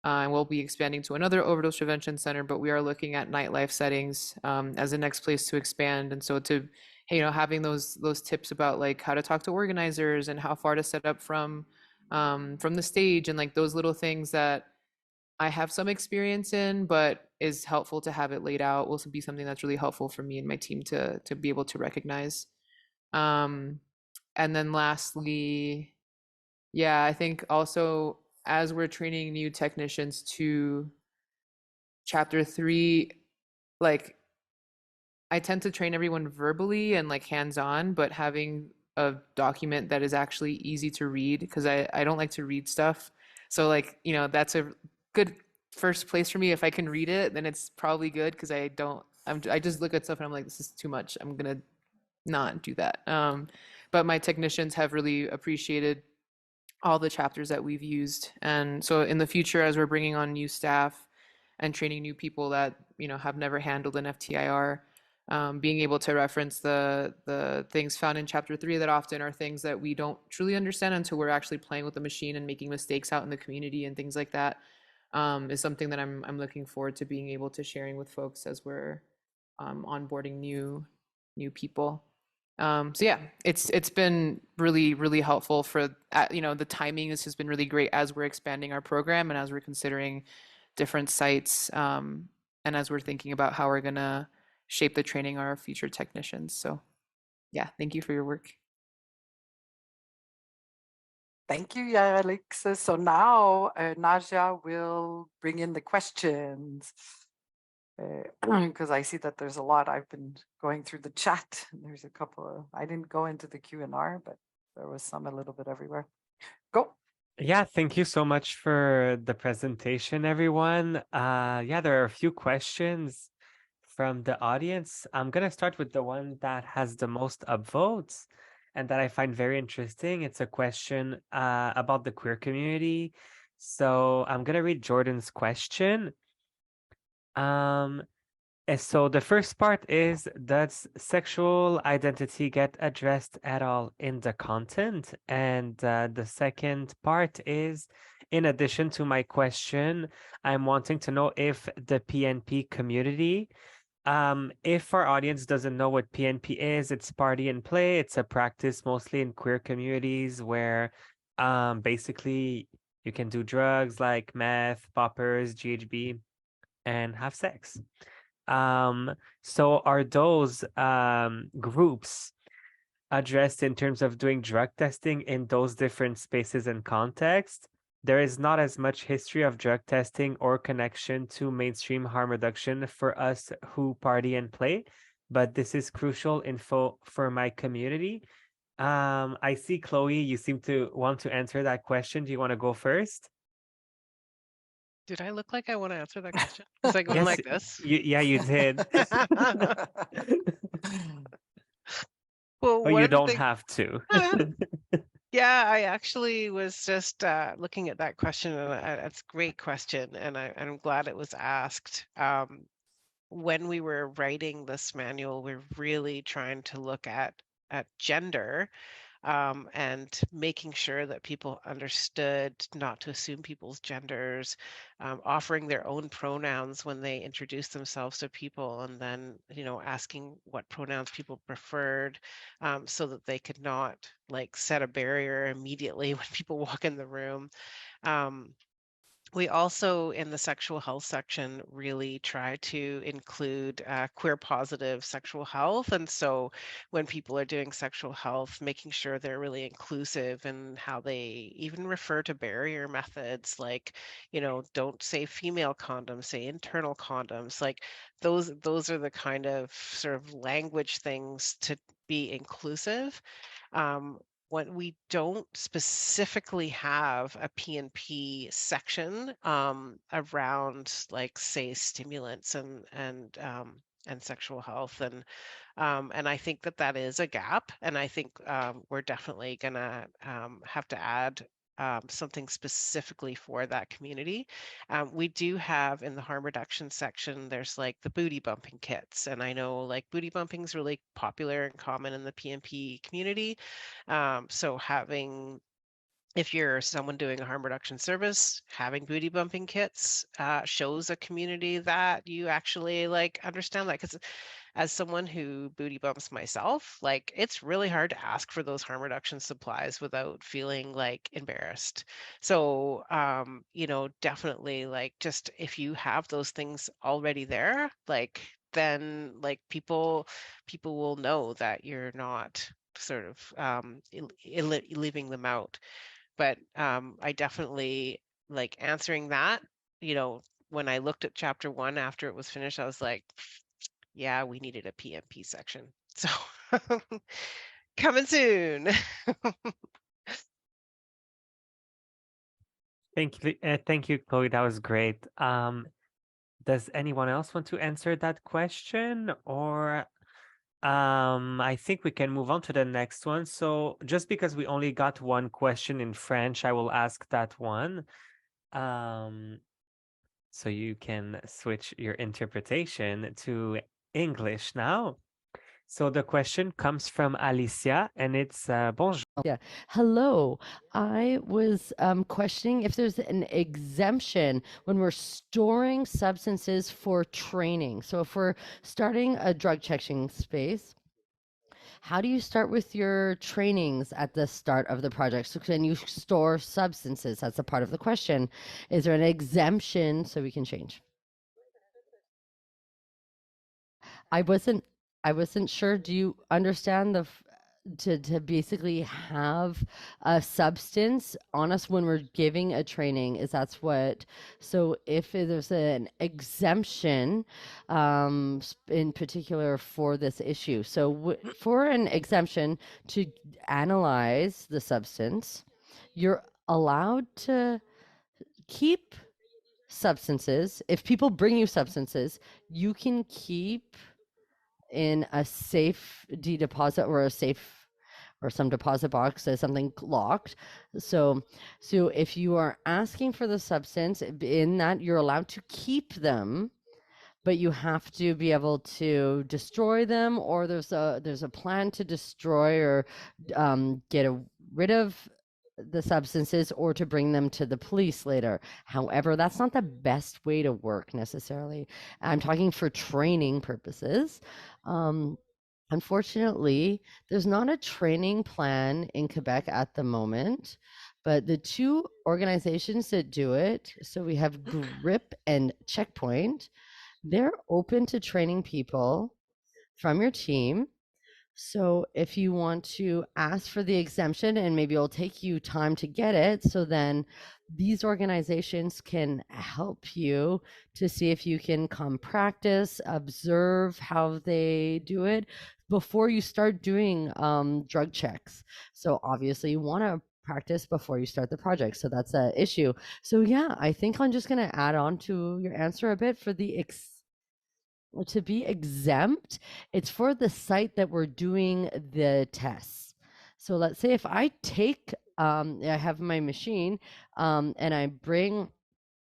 And we'll be expanding to another overdose prevention center, but we are looking at nightlife settings as the next place to expand. And so to, having those tips about like how to talk to organizers and how far to set up from the stage, and like those little things that I have some experience in, but is helpful to have it laid out, will be something that's really helpful for me and my team to be able to recognize. And then lastly, yeah, I think also as we're training new technicians to chapter 3, like I tend to train everyone verbally and like hands-on, but having a document that is actually easy to read, because I don't like to read stuff. So like, that's a good first place for me. If I can read it, then it's probably good, because I just look at stuff and I'm like, this is too much. I'm gonna not do that. But my technicians have really appreciated all the chapters that we've used. And so in the future, as we're bringing on new staff and training new people that, have never handled an FTIR, being able to reference the things found in chapter 3 that often are things that we don't truly understand until we're actually playing with the machine and making mistakes out in the community and things like that, is something that I'm looking forward to being able to sharing with folks as we're onboarding new people. So yeah, it's been really, really helpful for the timing. This has been really great as we're expanding our program and as we're considering different sites, and as we're thinking about how we're gonna shape the training of our future technicians. So yeah, thank you for your work. Thank you, Alex. So now Naja will bring in the questions, because I see that there's a lot. I've been going through the chat. There's a couple I didn't go into the Q&R, but there was some a little bit everywhere. Go. Yeah, thank you so much for the presentation, everyone. Yeah, there are a few questions from the audience. I'm gonna start with the one that has the most upvotes and that I find very interesting. It's a question about the queer community. So I'm gonna read Jordan's question. So the first part is, does sexual identity get addressed at all in the content? And the second part is, in addition to my question, I'm wanting to know if the PNP community, if our audience doesn't know what PNP is, it's party and play. It's a practice mostly in queer communities where basically you can do drugs like meth, poppers, GHB, and have sex. So are those groups addressed in terms of doing drug testing in those different spaces and contexts? There is not as much history of drug testing or connection to mainstream harm reduction for us who party and play, but this is crucial info for my community. I see, Chloe, you seem to want to answer that question. Do you want to go first? Did I look like I want to answer that question? Was I going Yes, like this? yeah, you did. Well, But one you of the don't things, have to. yeah, I actually was just looking at that question, and it's a great question, and I'm glad it was asked. When we were writing this manual, we're really trying to look at gender, and making sure that people understood not to assume people's genders, offering their own pronouns when they introduce themselves to people, and then asking what pronouns people preferred, so that they could not like set a barrier immediately when people walk in the room. We also, in the sexual health section, really try to include queer positive sexual health. And so when people are doing sexual health, making sure they're really inclusive in how they even refer to barrier methods, like, don't say female condoms, say internal condoms. Like those are the kind of sort of language things to be inclusive. um, when we don't specifically have a P&P section around, like, say, stimulants and sexual health, and I think that that is a gap, and I think we're definitely gonna have to add something specifically for that community. We do have in the harm reduction section, there's like the booty bumping kits, and I know like booty bumping is really popular and common in the PNP community. So having, if you're someone doing a harm reduction service, having booty bumping kits shows a community that you actually like understand that. Because as someone who booty bumps myself, like it's really hard to ask for those harm reduction supplies without feeling like embarrassed. So, definitely like just if you have those things already there, like then like people will know that you're not sort of leaving them out. But I definitely like answering that, when I looked at chapter 1 after it was finished, I was like, yeah, we needed a PMP section. So coming soon. Thank you, Chloe. That was great. Does anyone else want to answer that question, or I think we can move on to the next one. So just because we only got one question in French, I will ask that one. So you can switch your interpretation to English now. So the question comes from Alicia, and it's bonjour. Yeah. Hello. I was questioning if there's an exemption when we're storing substances for training. So if we're starting a drug checking space, how do you start with your trainings at the start of the project? So can you store substances? That's a part of the question. Is there an exemption so we can change? I wasn't I wasn't sure. Do you understand to basically have a substance on us when we're giving a training? Is that's what? So if there's an exemption, in particular for this issue, so for an exemption to analyze the substance, you're allowed to keep substances. If people bring you substances, you can keep in a safe deposit or a safe or some deposit box as something locked. So if you are asking for the substance in that, you're allowed to keep them, but you have to be able to destroy them, or there's a plan to destroy or get rid of the substances or to bring them to the police later. However, that's not the best way to work necessarily. I'm talking for training purposes. Unfortunately, there's not a training plan in Quebec at the moment, but the two organizations that do it, so we have GRIP and Checkpoint, they're open to training people from your team. So if you want to ask for the exemption, and maybe it'll take you time to get it, so then these organizations can help you to see if you can come practice, observe how they do it before you start doing drug checks. So obviously you want to practice before you start the project. So that's an issue. So yeah, I think I'm just going to add on to your answer a bit for the to be exempt. It's for the site that we're doing the tests. So let's say if I take, I have my machine and I bring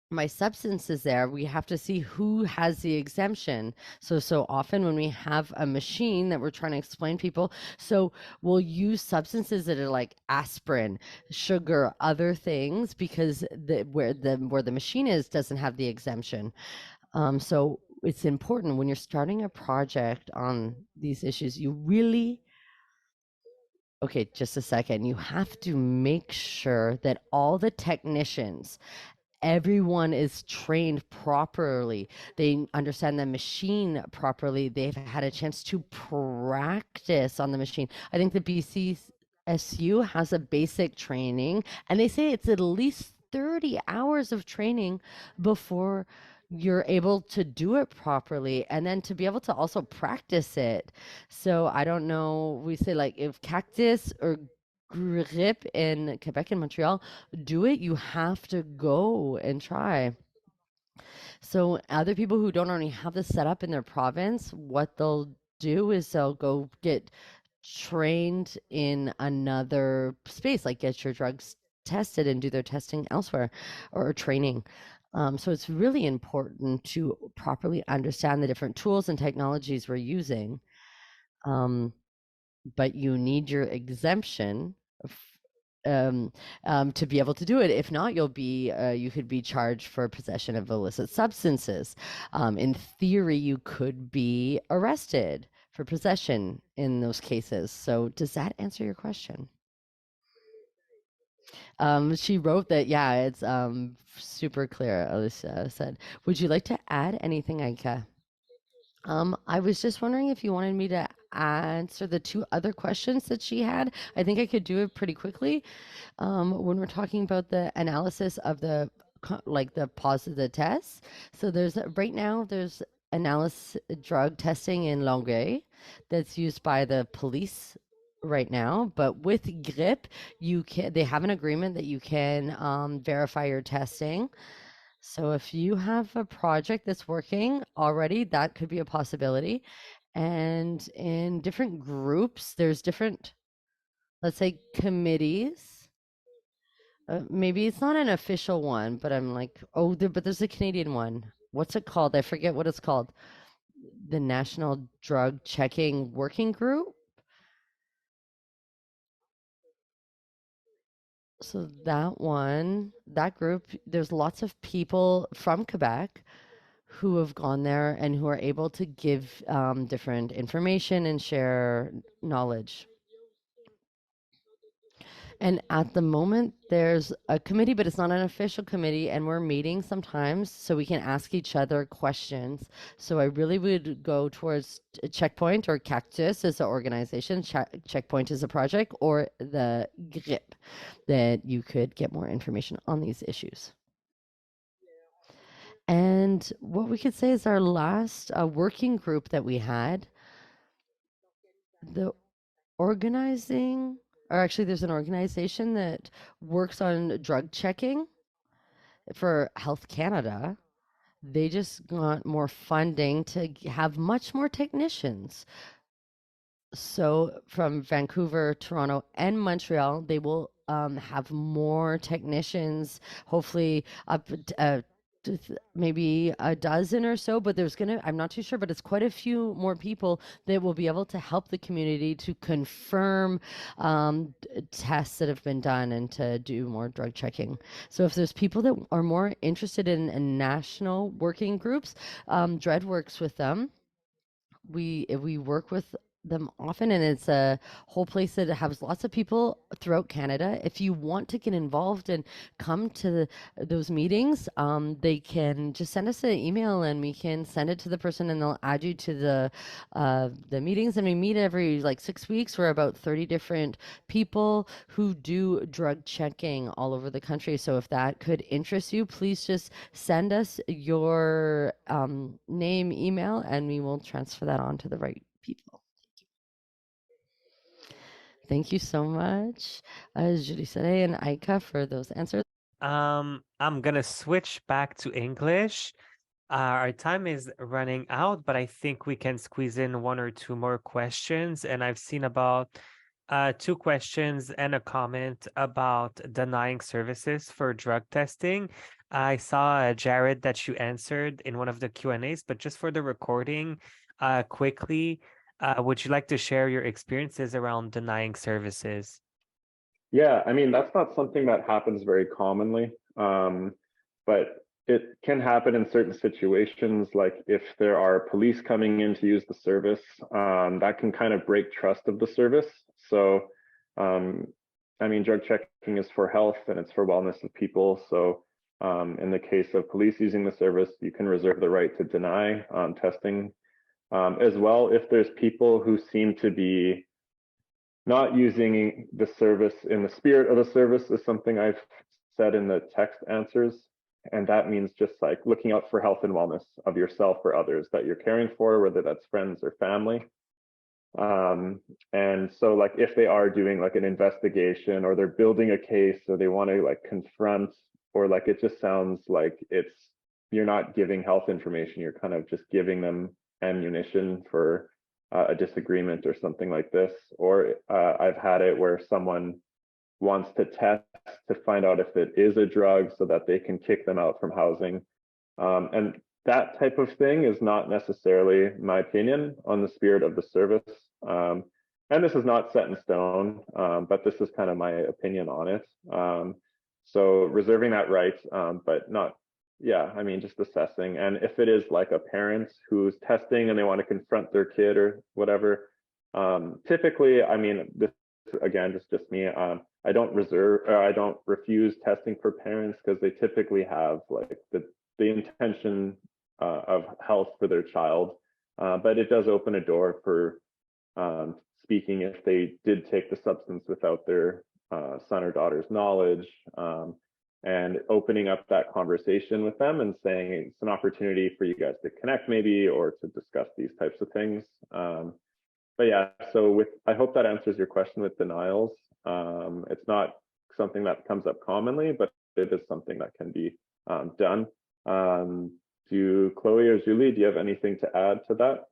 my substances there, we have to see who has the exemption. So often when we have a machine that we're trying to explain people, so we'll use substances that are like aspirin, sugar, other things, because where the machine is doesn't have the exemption. So it's important when you're starting a project on these issues, you really, okay, just a second, you have to make sure that all the technicians everyone is trained properly. They understand the machine properly. They've had a chance to practice on the machine. I think the BCSU has a basic training, and they say it's at least 30 hours of training before you're able to do it properly, and then to be able to also practice it. So I don't know, we say like if cactus or grip in Quebec and Montreal do it, you have to go and try. So other people who don't already have this set up in their province, what they'll do is they'll go get trained in another space, like get your drugs tested and do their testing elsewhere or training. So it's really important to properly understand the different tools and technologies we're using. But you need your exemption to be able to do it. If not, you could be charged for possession of illicit substances. In theory, you could be arrested for possession in those cases. So does that answer your question? She wrote that, yeah, it's super clear, Alicia said. Would you like to add anything, Aika? I was just wondering if you wanted me to answer the two other questions that she had. I think I could do it pretty quickly. When we're talking about the analysis of the like the positive tests. So right now there's analysis drug testing in Longueuil that's used by the police right now, but with GRIP they have an agreement that you can verify your testing. So if you have a project that's working already, that could be a possibility. And in different groups, there's different, let's say, committees. Maybe it's not an official one, but I'm like, oh, but there's a Canadian one. What's it called? I forget what it's called. The National Drug Checking Working Group. So that group, there's lots of people from Quebec who have gone there and who are able to give different information and share knowledge. And at the moment, there's a committee, but it's not an official committee, and we're meeting sometimes so we can ask each other questions. So I really would go towards Checkpoint or Cactus as an organization, Checkpoint is a project, or the GRIP, that you could get more information on these issues. And what we could say is our last working group that we had, the organizing, or actually there's an organization that works on drug checking for Health Canada. They just got more funding to have much more technicians. So from Vancouver, Toronto, and Montreal, they will have more technicians, hopefully up maybe a dozen or so, but I'm not too sure, but it's quite a few more people that will be able to help the community to confirm tests that have been done and to do more drug checking. So if there's people that are more interested in national working groups, DRED works with them. We work with them often, and it's a whole place that has lots of people throughout Canada. If you want to get involved and come to those meetings, they can just send us an email and we can send it to the person and they'll add you to the meetings. And we meet every like 6 weeks. We're about 30 different people who do drug checking all over the country. So if that could interest you, please just send us your name, email, and we will transfer that on to the right people. Thank you so much, Julie Sere and Aika, for those answers. I'm gonna switch back to English. Our time is running out, but I think we can squeeze in one or two more questions. And I've seen about 2 questions and a comment about denying services for drug testing. I saw, Jared, that you answered in one of the Q&As, but just for the recording, quickly, would you like to share your experiences around denying services? Yeah, I mean, that's not something that happens very commonly, but it can happen in certain situations, like if there are police coming in to use the service, that can kind of break trust of the service. So, I mean, drug checking is for health and it's for wellness of people. So In the case of police using the service, you can reserve the right to deny testing as well if there's people who seem to be not using the service in the spirit of the service, is something I've said in the text answers. And that means just like looking out for health and wellness of yourself or others that you're caring for, whether that's friends or family. And so like if they are doing like an investigation or they're building a case or they want to like confront, or like it just sounds like you're not giving health information, you're kind of just giving them ammunition for a disagreement or something like this. Or I've had it where someone wants to test to find out if it is a drug so that they can kick them out from housing. And that type of thing is not necessarily my opinion on the spirit of the service. And this is not set in stone, but this is kind of my opinion on it. So reserving that right, but not, yeah, I mean, just assessing. And if it is like a parent who's testing and they want to confront their kid or whatever, typically, I mean, this again, just me, I don't refuse testing for parents because they typically have like the intention of health for their child, but it does open a door for speaking if they did take the substance without their son or daughter's knowledge, and opening up that conversation with them and saying it's an opportunity for you guys to connect maybe, or to discuss these types of things. But yeah, so I hope that answers your question with denials. It's not something that comes up commonly, but it is something that can be done. Do Chloe or Julie, do you have anything to add to that?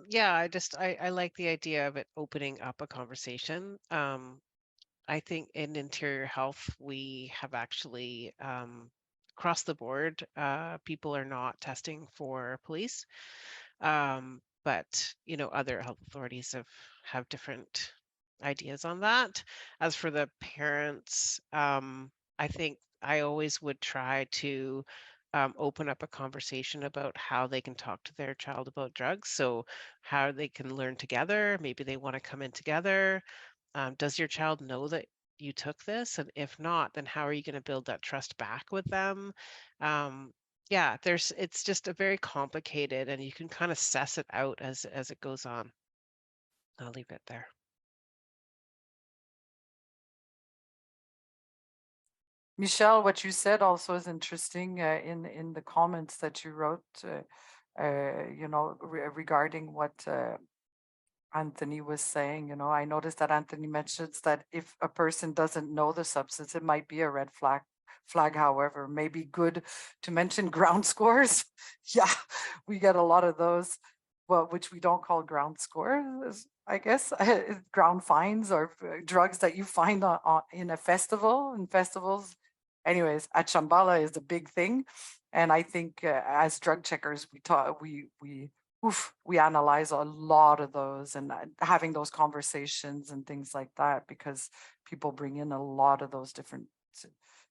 Yeah, I like the idea of it opening up a conversation. I think in interior health, we have actually across the board, people are not testing for police. But you know, other health authorities have different ideas on that. As for the parents, I think I always would try to open up a conversation about how they can talk to their child about drugs. So how they can learn together. Maybe they want to come in together. Does your child know that you took this? And if not, then how are you going to build that trust back with them? Yeah, it's just a very complicated, and you can kind of suss it out as it goes on. I'll leave it there. Michelle, what you said also is interesting in the comments that you wrote, you know, regarding what Anthony was saying. You know, I noticed that Anthony mentions that if a person doesn't know the substance, it might be a red flag. However, may be good to mention ground scores. Yeah, we get a lot of those, well, which we don't call ground scores, I guess, ground fines or drugs that you find in a festival. In festivals, anyways, at Shambhala is the big thing, and I think as drug checkers, we analyze a lot of those, and having those conversations and things like that, because people bring in a lot of those different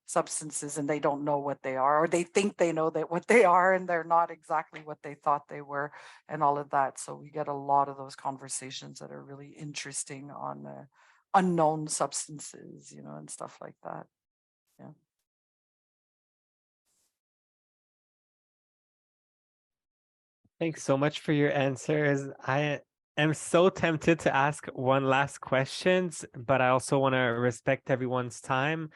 substances and they don't know what they are, or they think they know that what they are and they're not exactly what they thought they were, and all of that. So we get a lot of those conversations that are really interesting on unknown substances, you know, and stuff like that. Yeah. Thanks so much for your answers. I am so tempted to ask one last questions, but I also want to respect everyone's time.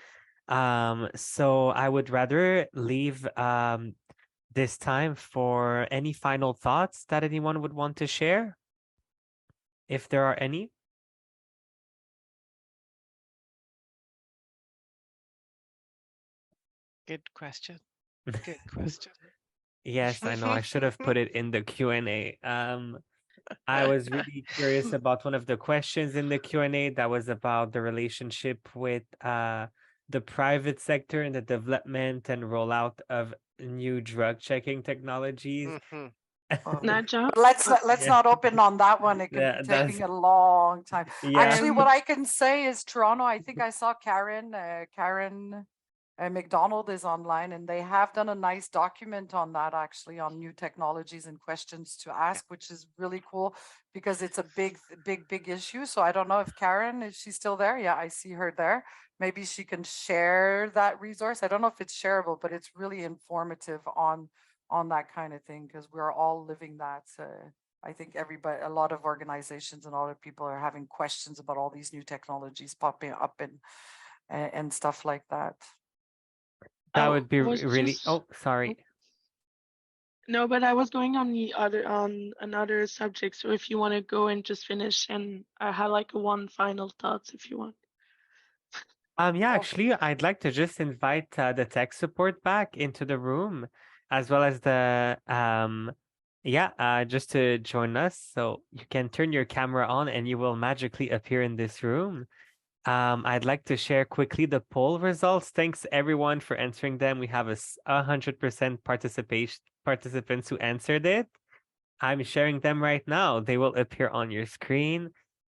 So I would rather leave this time for any final thoughts that anyone would want to share, if there are any. Good question. Good question. Yes, I know. I should have put it in the Q&A. I was really curious about one of the questions in the Q&A that was about the relationship with the private sector and the development and rollout of new drug checking technologies. Nadja? But let's not open on that one. It could Yeah, be that's taking a long time. yeah. Actually, what I can say is Toronto, I think I saw Karen And McDonald is online, and they have done a nice document on that, actually, on new technologies and questions to ask, which is really cool because it's a big issue. So I don't know if Karen, is she still there? Yeah, I see her there. Maybe she can share that resource. I don't know if it's shareable, but it's really informative on that kind of thing because we're all living that. I think everybody, a lot of organizations and a lot of people are having questions about all these new technologies popping up and stuff like that. That I would be was really. just Oh, sorry. no, but I was going on the other on another subject. So if you want to go and just finish, and I had like one final thoughts if you want. Yeah, Oh, actually, I'd like to just invite the tech support back into the room, as well as the yeah, just to join us. So you can turn your camera on, and you will magically appear in this room. I'd like to share quickly the poll results. Thanks everyone for answering them. We have 100% participants who answered it. I'm sharing them right now. They will appear on your screen.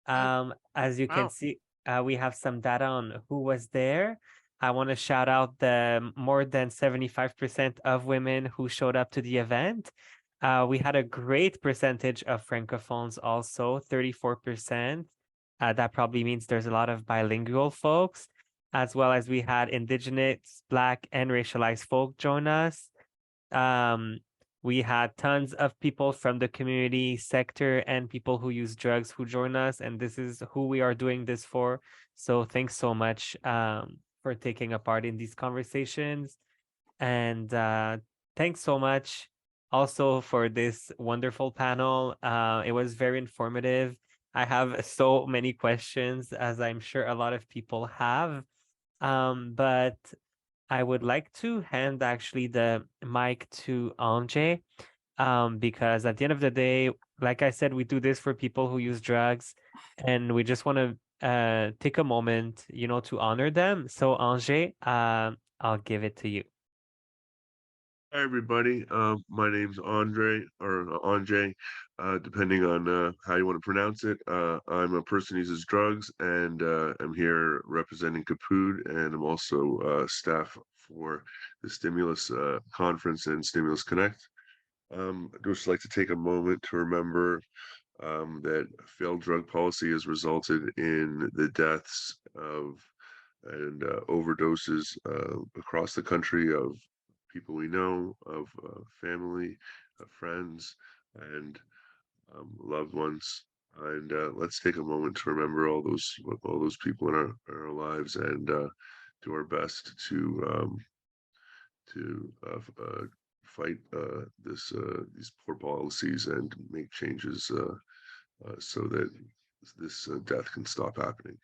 As you can Wow. see, we have some data on who was there. I want to shout out the more than 75% of women who showed up to the event. We had a great percentage of francophones also, 34%. That probably means there's a lot of bilingual folks, as well as we had Indigenous, Black, and racialized folk join us. Um, we had tons of people from the community sector and people who use drugs who join us, and this is who we are doing this for. So thanks so much for taking a part in these conversations. And thanks so much also for this wonderful panel. It was very informative. I have so many questions, as I'm sure a lot of people have. But I would like to hand actually the mic to Anje, because at the end of the day, like I said, we do this for people who use drugs, and we just want to take a moment, to honor them. So Anje, I'll give it to you. Hi everybody. My name's Andre Anjay, depending on how you want to pronounce it. I'm a person who uses drugs, and I'm here representing Kapud, and I'm also staff for the Stimulus Conference and Stimulus Connect. I'd just like to take a moment to remember that failed drug policy has resulted in the deaths of and overdoses across the country of people we know, of family, friends, and loved ones. And let's take a moment to remember all those people in our lives, and do our best to fight these poor policies and make changes so that this death can stop happening.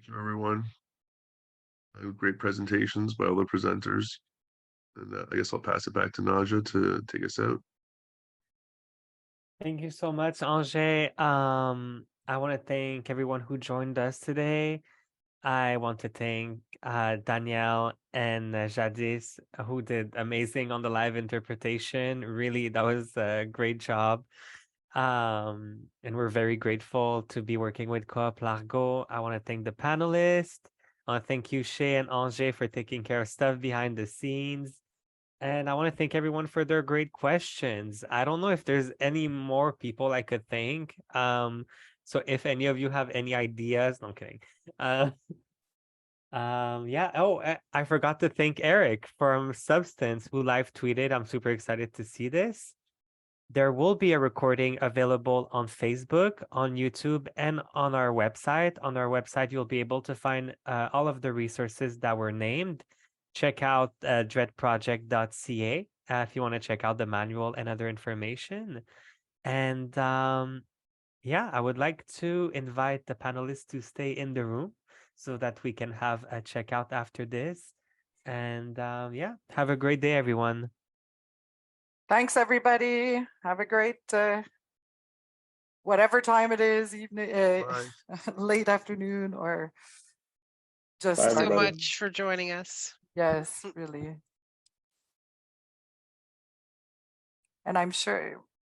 Thank you, everyone. Great presentations by all the presenters. And I guess I'll pass it back to Naja to take us out. Thank you so much, Anje. I want to thank everyone who joined us today. I want to thank Danielle and Jadis, who did amazing on the live interpretation. Really, that was a great job. And we're very grateful to be working with Coop Largo. I want to thank the panelists. I want to thank you, Shay and Angers, for taking care of stuff behind the scenes. And I want to thank everyone for their great questions. I don't know if there's any more people I could thank. So if any of you have any ideas, no, I'm kidding. Yeah. Oh, I forgot to thank Eric from Substance, who live tweeted. I'm super excited to see this. There will be a recording available on Facebook, on YouTube, and on our website. On our website, you'll be able to find all of the resources that were named. Check out dreadproject.ca if you want to check out the manual and other information. And yeah, I would like to invite the panelists to stay in the room so that we can have a checkout after this. And yeah, have a great day, everyone. Thanks, everybody. Have a great whatever time it is, evening, Bye. late afternoon, or just Bye, So everybody. much for joining us. yes, really. And I'm sure